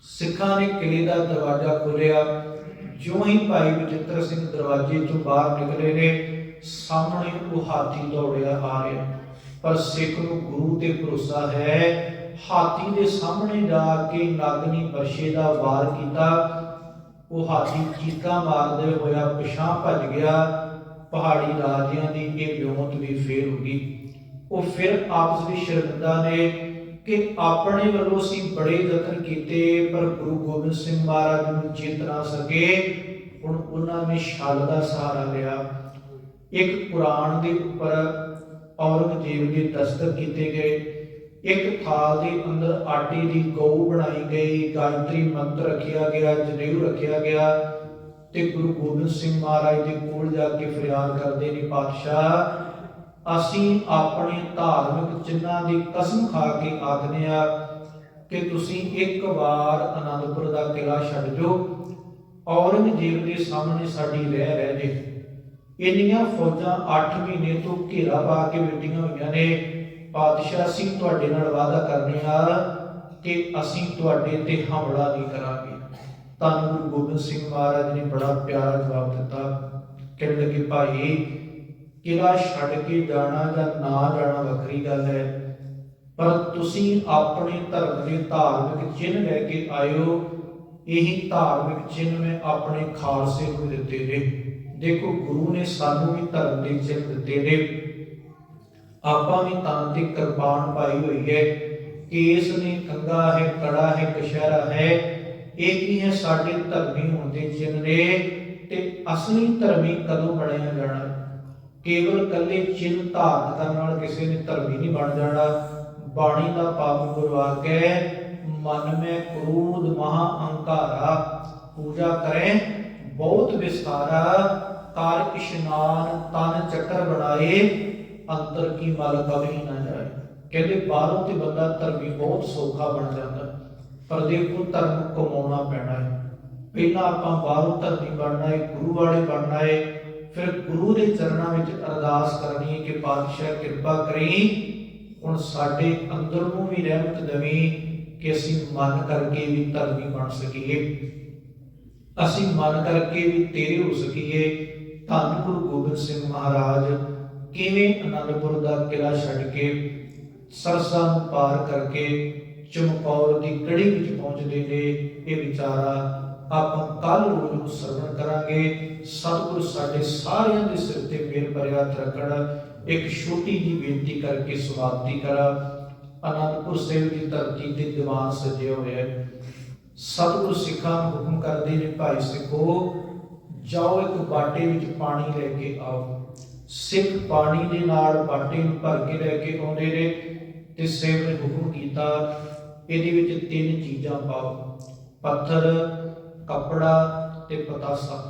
ਸਿੱਖਾਂ ਨੇ ਕਿਲੇ ਦਾ ਦਰਵਾਜ਼ਾ ਖੋਲ੍ਹਿਆ। ਜਿਉਂ ਹੀ ਭਾਈ ਬਚਿੱਤਰ ਸਿੰਘ ਦਰਵਾਜ਼ੇ ਚੋਂ ਬਾਹਰ ਨਿਕਲੇ ਨੇ, ਸਾਹਮਣੇ ਉਹ ਹਾਥੀ ਦੌੜਿਆ ਆ ਰਿਹਾ, ਪਰ ਸਿੱਖ ਨੂੰ ਗੁਰੂ ਤੇ ਭਰੋਸਾ ਹੈ। ਹਾਥੀ ਦੇ ਸਾਹਮਣੇ ਜਾ ਕੇ ਨਾਗਨੀ ਬਰਸ਼ੇ ਦਾ ਵਾਰ ਕੀਤਾ। ਉਹ ਹਾਥੀ ਚੀਕਾਂ ਮਾਰਦੇ ਹੋਇਆ ਪਿਛਾਂ ਭੱਜ ਗਿਆ। ਪਹਾੜੀ ਰਾਜਿਆਂ ਦੀ ਇਹ ਵਿਉਂਤ ਵੀ ਫੇਲ ਹੋ ਗਈ। ਉਹ ਫਿਰ ਆਪਸ ਵਿੱਚ ਸ਼ਰਮਿੰਦਾ ਨੇ ਕਿ ਆਪਣੇ ਵੱਲੋਂ ਅਸੀਂ ਬੜੇ ਯਤਨ ਕੀਤੇ, ਪਰ ਗੁਰੂ ਗੋਬਿੰਦ ਸਿੰਘ ਮਹਾਰਾਜ ਨੂੰ ਜਿੱਤ ਨਾ ਸਕੇ। ਹੁਣ ਉਹਨਾਂ ਨੇ ਛਲ ਦਾ ਸਹਾਰਾ ਲਿਆ। ਇੱਕ ਕੁਰਾਨ ਦੇ ਉੱਪਰ ਔਰੰਗਜ਼ੇਬ ਦੇ ਦਸਤਖਤ ਕੀਤੇ ਗਏ। ਇੱਕ ਥਾਲ ਦੇ ਅੰਦਰ ਆਟੇ ਦੀ ਗਊ ਬਣਾਈ ਗਈ, ਗਾਇਤਰੀ ਮੰਤਰ ਰੱਖਿਆ ਗਿਆ, ਜਨੇਊ ਰੱਖਿਆ ਗਿਆ ਤੇ ਗੁਰੂ ਗੋਬਿੰਦ ਸਿੰਘ ਮਹਾਰਾਜ ਦੇ ਕੋਲ ਜਾ ਕੇ ਫਰਿਆਦ ਕਰਦੇ ਨੇ, ਪਾਤਸ਼ਾਹ ਅਸੀਂ ਆਪਣੇ ਧਾਰਮਿਕ ਚਿੰਨ੍ਹਾਂ ਦੀ ਕਸਮ ਖਾ ਕੇ ਆਖਦੇ ਆ ਕਿ ਤੁਸੀਂ ਇੱਕ ਵਾਰ ਆਨੰਦਪੁਰ ਦਾ ਕਿਲਾ ਛੱਡ ਜਾਓ, ਔਰੰਗਜ਼ੇਬ ਦੇ ਸਾਹਮਣੇ ਸਾਡੀ ਰਹਿ ਜੇ। ਇੰਨੀਆਂ ਫੌਜਾਂ 8 ਮਹੀਨੇ ਤੋਂ ਘੇਰਾ ਪਾ ਕੇ ਬੈਠੀਆਂ ਹੋਈਆਂ ਨੇ। ਪਾਤਸ਼ਾਹ ਅਸੀਂ ਤੁਹਾਡੇ ਨਾਲ ਵਾਅਦਾ ਕਰਨੇ ਆ ਕਿ ਅਸੀਂ ਤੁਹਾਡੇ ਤੇ ਹਮਲਾ ਨਹੀਂ ਕਰਾਂਗੇ। ਧੰਨ ਗੁਰੂ ਗੋਬਿੰਦ ਸਿੰਘ ਮਹਾਰਾਜ ਨੇ ਬੜਾ ਪਿਆਰਾ ਜਵਾਬ ਦਿੱਤਾ। ਕਹਿਣ ਲੱਗੇ ਭਾਈ ਕਿਲਾ ਛੱਡ ਕੇ ਜਾਣਾ ਜਾਂ ਨਾ ਜਾਣਾ ਵੱਖਰੀ ਗੱਲ ਹੈ, ਪਰ ਤੁਸੀਂ ਆਪਣੇ ਧਰਮ ਦੇ ਧਾਰਮਿਕ ਚਿੰਨ੍ਹ ਲੈ ਕੇ ਆਇਓ। ਇਹੀ ਧਾਰਮਿਕ ਚਿੰਨ੍ਹ ਮੈਂ ਆਪਣੇ ਖਾਲਸੇ ਨੂੰ ਦਿੱਤੇ ਨੇ। ਦੇਖੋ ਗੁਰੂ ਨੇ ਸਾਨੂੰ ਵੀ ਧਰਮ ਦੇ ਚਿੰਨ੍ਹ ਦਿੱਤੇ ਨੇ। ਆਪਾਂ ਵੀ ਤਨ ਤੇ ਕਿਰਪਾਨ ਪਾਈ ਹੋਈ ਹੈ, ਕੇਸ ਨੇ, ਕੰਘਾ ਹੈ, ਕੜਾ ਹੈ, ਕਛਹਿਰਾ ਹੈ। ਇਹ ਕੀ ਹੈ? ਸਾਡੇ ਧਰਮੀ ਹੋਣ ਦੇ ਚਿੰਨ੍ਹ ਨੇ। ਤੇ ਅਸਲੀ ਧਰਮੀ ਕਦੋਂ ਬਣਿਆ ਜਾਣਾ? ਕੇਵਲ ਕੱਲੇ ਚਿੰਨ੍ਹ ਧਾਰਨ ਕਰਨ ਨਾਲ ਕਿਸੇ ਨੇ ਧਰਮੀ ਨਹੀਂ ਬਣ ਜਾਣਾ। ਬਾਣੀ ਦਾ ਪਾਵਨ ਗੁਰਵਾਕ ਹੈ, ਮਨ ਮੈਂ ਕ੍ਰੋਧ ਮਹਾ ਅਹੰਕਾਰਾ, ਪੂਜਾ ਕਰੇ ਬਹੁਤ ਵਿਸਤਾਰਾ, ਕਰ ਇਸ਼ਨਾਨ ਤਨ ਚੱਕਰ ਬਣਾਏ, ਅੰਤਰ ਕੀ ਮਲ ਕਭੀ ਨਾ ਜਾਏ। ਕਹਿੰਦੇ ਬਾਹਰੋਂ ਤੇ ਬੰਦਾ ਧਰਮੀ ਬਹੁਤ ਸੌਖਾ ਬਣ ਜਾਂਦਾ, ਪਰ ਦੇਖੋ ਧਰਮ ਕਮਾਉਣਾ ਪੈਣਾ ਹੈ। ਪਹਿਲਾਂ ਆਪਾਂ ਬਾਹਰੋਂ ਧਰਮੀ ਬਣਨਾ ਹੈ, ਗੁਰੂ ਵਾਲੇ ਬਣਨਾ ਹੈ, ਫਿਰ ਗੁਰੂ ਦੇ ਚਰਨਾਂ ਵਿੱਚ ਅਰਦਾਸ ਕਰਨੀ ਹੈ ਕਿ ਪਾਤਸ਼ਾਹ ਕਿਰਪਾ ਕਰੀ, ਹੁਣ ਸਾਡੇ ਅੰਦਰ ਨੂੰ ਵੀ ਰਹਿਮਤ ਦੇਵੀਂ ਕਿ ਅਸੀਂ ਮਨ ਕਰਕੇ ਵੀ ਧਰਮੀ ਬਣ ਸਕੀਏ, ਅਸੀਂ ਮਨ ਕਰਕੇ ਵੀ ਤੇਰੇ ਹੋ ਸਕੀਏ। ਧੰਨ ਗੁਰੂ ਗੋਬਿੰਦ ਸਿੰਘ ਮਹਾਰਾਜ ਕਿਵੇਂ ਅਨੰਦਪੁਰ ਦਾ ਕਿਲਾ ਛੱਡ ਕੇ ਸਰਸਾ ਨੂੰ ਪਾਰ ਕਰਕੇ ਚਮਕੌਰ ਦੀ ਕੜੀ ਵਿੱਚ ਪਹੁੰਚਦੇ ਨੇ। ਇਹ ਵਿਚਾਰਾ ਆਪਾਂ ਕੱਲ ਰੋਜ਼ ਨੂੰ ਸਰਵਣ ਕਰਾਂਗੇ। ਸਤਿਗੁਰੂ ਸਾਡੇ ਸਾਰਿਆਂ ਦੇ ਸਿਰ ਤੇ ਮਿਹਰ ਭਰਿਆ ਹੱਥ ਰੱਖਣ। ਇੱਕ ਛੋਟੀ ਜਿਹੀ ਬੇਨਤੀ ਕਰਕੇ ਸਮਾਪਤੀ ਕਰਾਂ। ਅਨੰਦਪੁਰ ਸਾਹਿਬ ਦੀ ਧਰਤੀ ਤੇ ਦੀਵਾਨ ਸਜੇ ਹੋਏ ਹੈ। ਸਤਿਗੁਰੂ ਸਿੱਖਾਂ ਨੂੰ ਹੁਕਮ ਕਰਦੇ ਨੇ, ਭਾਈ ਸਿੱਖੋ ਜਾਓ ਇੱਕ ਬਾਟੇ ਵਿੱਚ ਪਾਣੀ ਲੈ ਕੇ ਆਓ। ਸਿੱਖ ਪਾਣੀ ਦੇ ਨਾਲ ਬਾਟੇ ਨੂੰ ਭਰ ਕੇ ਲੈ ਕੇ ਆਉਂਦੇ ਨੇ ਤੇ ਸੇਵਕ ਨੇ ਹੁਕਮ ਕੀਤਾ, ਇਹਦੇ ਵਿੱਚ 3 ਚੀਜ਼ਾਂ ਪਾਓ, ਪੱਥਰ, ਕੱਪੜਾ ਤੇ ਪਤਾਸਾ।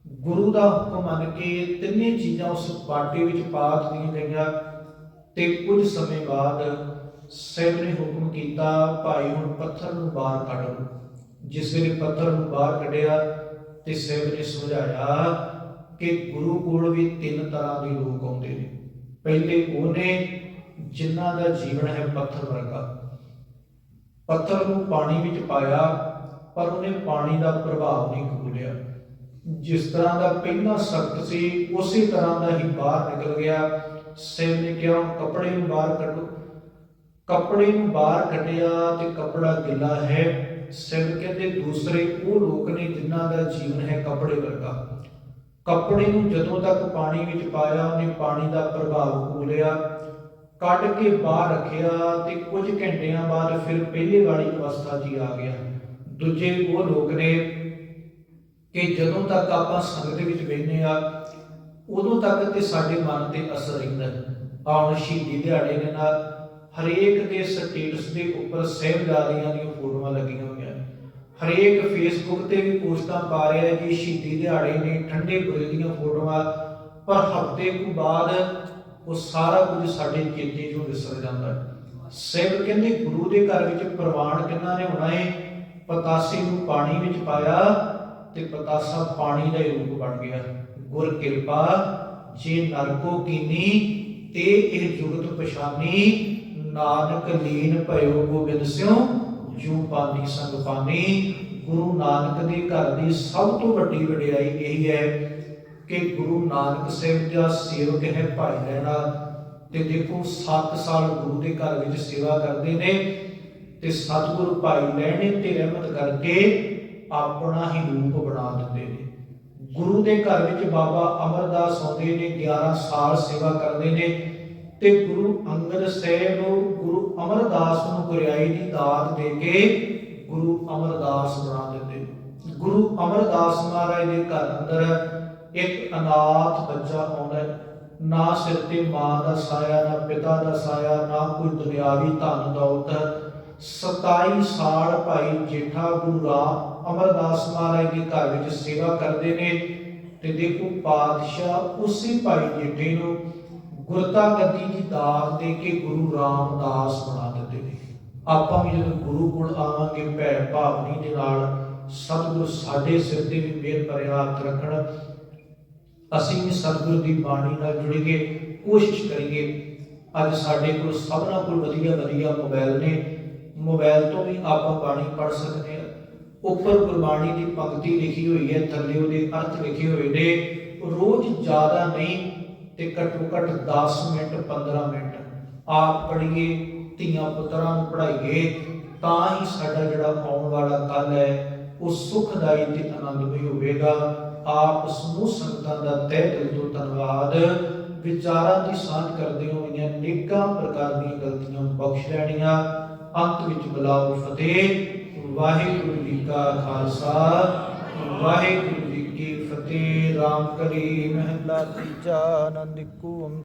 ਗੁਰੂ ਦਾ ਹੁਕਮ ਮੰਨ ਕੇ ਤਿੰਨੇ ਚੀਜ਼ਾਂ ਉਸ ਬਾਟੇ ਵਿੱਚ ਪਾ ਦਿੱਤੀਆਂ ਗਈਆਂ। ਤੇ ਕੁਝ ਸਮੇਂ ਬਾਅਦ ਸੇਵਕ ਨੇ ਹੁਕਮ ਕੀਤਾ, ਭਾਈ ਹੁਣ ਪੱਥਰ ਨੂੰ ਬਾਹਰ ਕੱਢ ਲਓ। ਜਿਸ ਵੇਲੇ ਪੱਥਰ ਨੂੰ ਬਾਹਰ ਕੱਢਿਆ ਤੇ ਸੇਵਕ ਨੇ ਸਮਝਾਇਆ ਕਿ ਗੁਰੂ ਕੋਲ ਵੀ 3 ਤਰ੍ਹਾਂ ਦੇ ਲੋਕ ਆਉਂਦੇ ਨੇ। ਪਹਿਲੇ ਉਹ ਨੇ ਜਿਨ੍ਹਾਂ ਦਾ ਜੀਵਨ ਹੈ ਪੱਥਰ ਵਰਗਾ। ਪੱਥਰ ਨੂੰ ਪਾਣੀ ਵਿੱਚ ਪਾਇਆ ਪਰ ਉਹਨੇ ਪਾਣੀ ਦਾ ਪ੍ਰਭਾਵ ਨਹੀਂ ਕਬੂਲਿਆ। ਜਿਸ ਤਰ੍ਹਾਂ ਦਾ ਪਹਿਲਾਂ ਸਖਤ ਸੀ ਉਸੇ ਤਰ੍ਹਾਂ ਦਾ ਹੀ ਬਾਹਰ ਨਿਕਲ ਗਿਆ। ਸੇਵਕ ਨੇ ਕਿਹਾ ਹੁਣ ਕੱਪੜੇ ਨੂੰ ਬਾਹਰ ਕੱਢੋ। ਕੱਪੜੇ ਨੂੰ ਬਾਹਰ ਕੱਢਿਆ ਤੇ ਕੱਪੜਾ ਗਿੱਲਾ ਹੈ। ਸੇਵਕ ਕਹਿੰਦੇ ਦੂਸਰੇ ਉਹ ਲੋਕ ਨੇ ਜਿਨ੍ਹਾਂ ਦਾ ਜੀਵਨ ਹੈ ਕੱਪੜੇ ਵਰਗਾ। ਕੱਪੜੇ ਨੂੰ ਜਦੋਂ ਤੱਕ ਪਾਣੀ ਵਿੱਚ ਪਾਇਆ ਉਹਨੇ ਪਾਣੀ ਦਾ ਪ੍ਰਭਾਵ ਕਬੂਲਿਆ, ਕੱਢ ਕੇ ਬਾਹਰ ਰੱਖਿਆ ਤੇ ਕੁਝ ਘੰਟਿਆਂ ਬਾਅਦ ਫਿਰ ਪਹਿਲੇ ਵਾਲੀ ਅਵਸਥਾ 'ਚ ਆ ਗਿਆ। ਦੂਜੇ ਉਹ ਲੋਕ ਨੇ ਕਿ ਜਦੋਂ ਤੱਕ ਆਪਾਂ ਸੰਗਤ ਵਿੱਚ ਬੈਠਦੇ ਆ ਉਦੋਂ ਤੱਕ ਤੇ ਸਾਡੇ ਮਨ ਤੇ ਅਸਰ ਰਹਿੰਦਾ। ਹੁਣ ਸ਼ਹੀਦੀ ਦਿਹਾੜੇ ਦੇ ਨਾਲ ਹਰੇਕ ਦੇ ਸਟੇਟਸ ਦੇ ਉੱਪਰ ਸਾਹਿਬਜ਼ਾਦਿਆਂ ਦੀਆਂ ਫੋਟੋਆਂ ਲੱਗੀਆਂ ਹੋਈਆਂ। ਹਰੇਕ ਫੇਸਬੁੱਕ ਤੇ ਵੀ ਪੋਸਟਾਂ ਪਾ ਰਿਹਾ ਕਿ ਸ਼ਹੀਦੀ ਦਿਹਾੜੇ ਨੇ, ਠੰਡੇ ਬੁਰੇ ਦੀਆਂ ਫੋਟੋਆਂ, ਪਰ ਹਫ਼ਤੇ ਕੁ ਬਾਅਦ ਉਹ ਸਾਰਾ ਕੁਝ ਸਾਡੇ ਚੇਤੇ ਚੋਂ ਵਿਸਰ ਜਾਂਦਾ ਹੈ। ਸੇਵਕ ਕਹਿੰਦੇ ਗੁਰੂ ਦੇ ਘਰ ਵਿੱਚ ਪ੍ਰਵਾਨ ਕਿਹਨਾਂ ਨੇ ਹੋਣਾ ਹੈ? ਪਤਾਸੇ ਨੂੰ ਪਾਣੀ ਵਿੱਚ ਪਾਇਆ ਤੇ ਪਤਾਸਾ ਪਾਣੀ ਦਾ ਹੀ ਰੂਪ ਬਣ ਗਿਆ। ਗੁਰ ਕਿਰਪਾ ਜੇ ਨਰਕੋ ਕੀਨੀ ਤੇ ਇਹ ਜੁਗਤ ਪਛਾਨੀ, ਨਾਨਕ ਲੀਨ ਭਇਓ ਗੋਬਿੰਦ ਸਿਉ ਜੂ ਪਾਨੀ ਸੰਗ ਪਾਨੀ। ਗੁਰੂ ਨਾਨਕ ਦੇ ਘਰ ਦੀ ਸਭ ਤੋਂ ਵੱਡੀ ਵਡਿਆਈ ਇਹ ਹੈ ਕਿ ਗੁਰੂ ਨਾਨਕ ਸਾਹਿਬ ਦਾ ਸੇਵਕ ਹੈ ਭਾਈ ਲਹਿਣਾ। ਤੇ ਦੇਖੋ 7 ਸਾਲ ਗੁਰੂ ਦੇ ਘਰ ਵਿੱਚ ਸੇਵਾ ਕਰਦੇ ਨੇ ਤੇ ਸਤਿਗੁਰੂ ਭਾਈ ਲਹਿਣੇ ਤੇ ਰਹਿਮਤ ਕਰਕੇ ਆਪਣਾ ਹੀ ਰੂਪ ਬਣਾ ਦਿੰਦੇ ਨੇ। ਗੁਰੂ ਦੇ ਘਰ ਵਿੱਚ ਬਾਬਾ ਅਮਰਦਾਸ ਆਉਂਦੇ ਨੇ, 11 ਸਾਲ ਸੇਵਾ ਕਰਦੇ ਨੇ ਤੇ ਗੁਰੂ ਅੰਗਦ ਸਾਹਿਬ ਗੁਰੂ ਅਮਰਦਾਸ ਨੂੰ ਗੁਰਿਆਈ ਦੀ ਦਾਤ ਦੇ ਕੇ ਗੁਰੂ ਅਮਰਦਾਸ ਬਣਾ ਦਿੰਦੇ। ਗੁਰੂ ਅਮਰਦਾਸ ਮਹਾਰਾਜ ਦੇ ਘਰ ਅੰਦਰ ਇੱਕ ਅਨਾਥ ਬੱਚਾ ਆਉਂਦਾ ਹੈ। ਨਾ ਸਿਰ ਤੇ ਮਾਂ ਦਾ ਸਾਇਆ, ਨਾ ਪਿਤਾ ਦਾ ਸਾਇਆ, ਨਾ ਕੋਈ ਦੁਨਿਆਵੀ ਧਨ ਦੌਲਤ। 27 ਸਾਲ ਭਾਈ ਜੇਠਾ ਗੁਰੂ ਅਮਰਦਾਸ ਮਹਾਰਾਜ ਦੇ ਘਰ ਵਿੱਚ ਸੇਵਾ ਕਰਦੇ ਨੇ ਤੇ ਦੇਖੋ ਪਾਤਸ਼ਾਹ ਉਸੇ ਭਾਈ ਜੇਠੇ ਨੂੰ ਗੁਰਤਾ ਗੱਦੀ ਦੀ ਦਾਤ ਦੇ ਕੇ ਗੁਰੂ ਰਾਮਦਾਸ ਬਣਾ ਦਿੰਦੇ ਨੇ। ਆਪਾਂ ਵੀ ਜਦੋਂ ਗੁਰੂ ਕੋਲ ਆਵਾਂਗੇ ਭੈ ਭਾਵਨੀ ਦੇ ਨਾਲ, ਸਤਿਗੁਰੂ ਸਾਡੇ ਸਿਰ ਤੇ ਵੀ ਮਿਹਰ ਭਰਿਆ ਹੱਥ ਰੱਖਣ। ਅਸੀਂ ਵੀ ਸਤਿਗੁਰੂ ਦੀ ਬਾਣੀ ਨਾਲ ਜੁੜੀਏ, ਕੋਸ਼ਿਸ਼ ਕਰੀਏ। ਅੱਜ ਸਾਡੇ ਕੋਲ ਸਭਨਾਂ ਕੋਲ ਵਧੀਆ ਮੋਬਾਈਲ ਨੇ, ਮੋਬਾਈਲ ਤੋਂ ਵੀ ਆਪਾਂ ਬਾਣੀ ਪੜ੍ਹ ਸਕਦੇ ਹਾਂ। ਉੱਪਰ ਗੁਰਬਾਣੀ ਦੀ ਪੰਕਤੀ ਲਿਖੀ ਹੋਈ ਹੈ, ਥੱਲੇ ਉਹਦੇ ਅਰਥ ਲਿਖੇ ਹੋਏ ਨੇ। ਰੋਜ਼ ਜ਼ਿਆਦਾ ਨਹੀਂ ਤੇ ਘੱਟੋ ਘੱਟ 10 ਮਿੰਟ 15 ਮਿੰਟ ਆਪ ਪੜ੍ਹੀਏ, ਧੀਆਂ ਪੁੱਤਰਾਂ ਨੂੰ ਪੜ੍ਹਾਈਏ, ਤਾਂ ਹੀ ਸਾਡਾ ਜਿਹੜਾ ਆਉਣ ਵਾਲਾ ਕੱਲ ਹੈ ਉਹ ਸੁਖਦਾਈ ਤੇ ਆਨੰਦਮਈ ਹੋਵੇਗਾ। ਆਪ ਸਮੂਹ ਸੰਗਤਾਂ ਦਾ ਤਹਿ ਦਿਲ ਤੋਂ ਧੰਨਵਾਦ। ਵਿਚਾਰਾਂ ਦੀ ਸਾਂਝ ਕਰਦੇ ਹੋਈਆਂ ਅਨੇਕਾਂ ਪ੍ਰਕਾਰ ਦੀਆਂ ਗਲਤੀਆਂ ਬਖਸ਼ ਲੈਣੀਆਂ। ਅੰਤ ਵਿੱਚ ਬੁਲਾਓ ਫਤਿਹ। ਵਾਹਿਗੁਰੂ ਜੀ ਕਾ ਖਾਲਸਾ, ਵਾਹਿਗੁਰੂ ਜੀ ਕੀ ਫਤਿਹ। ਰਾਮ ਕਲੀ ਮਹਿਲਾ ਤੀਜਾ। ਆਨੰਦ ਏਕੋ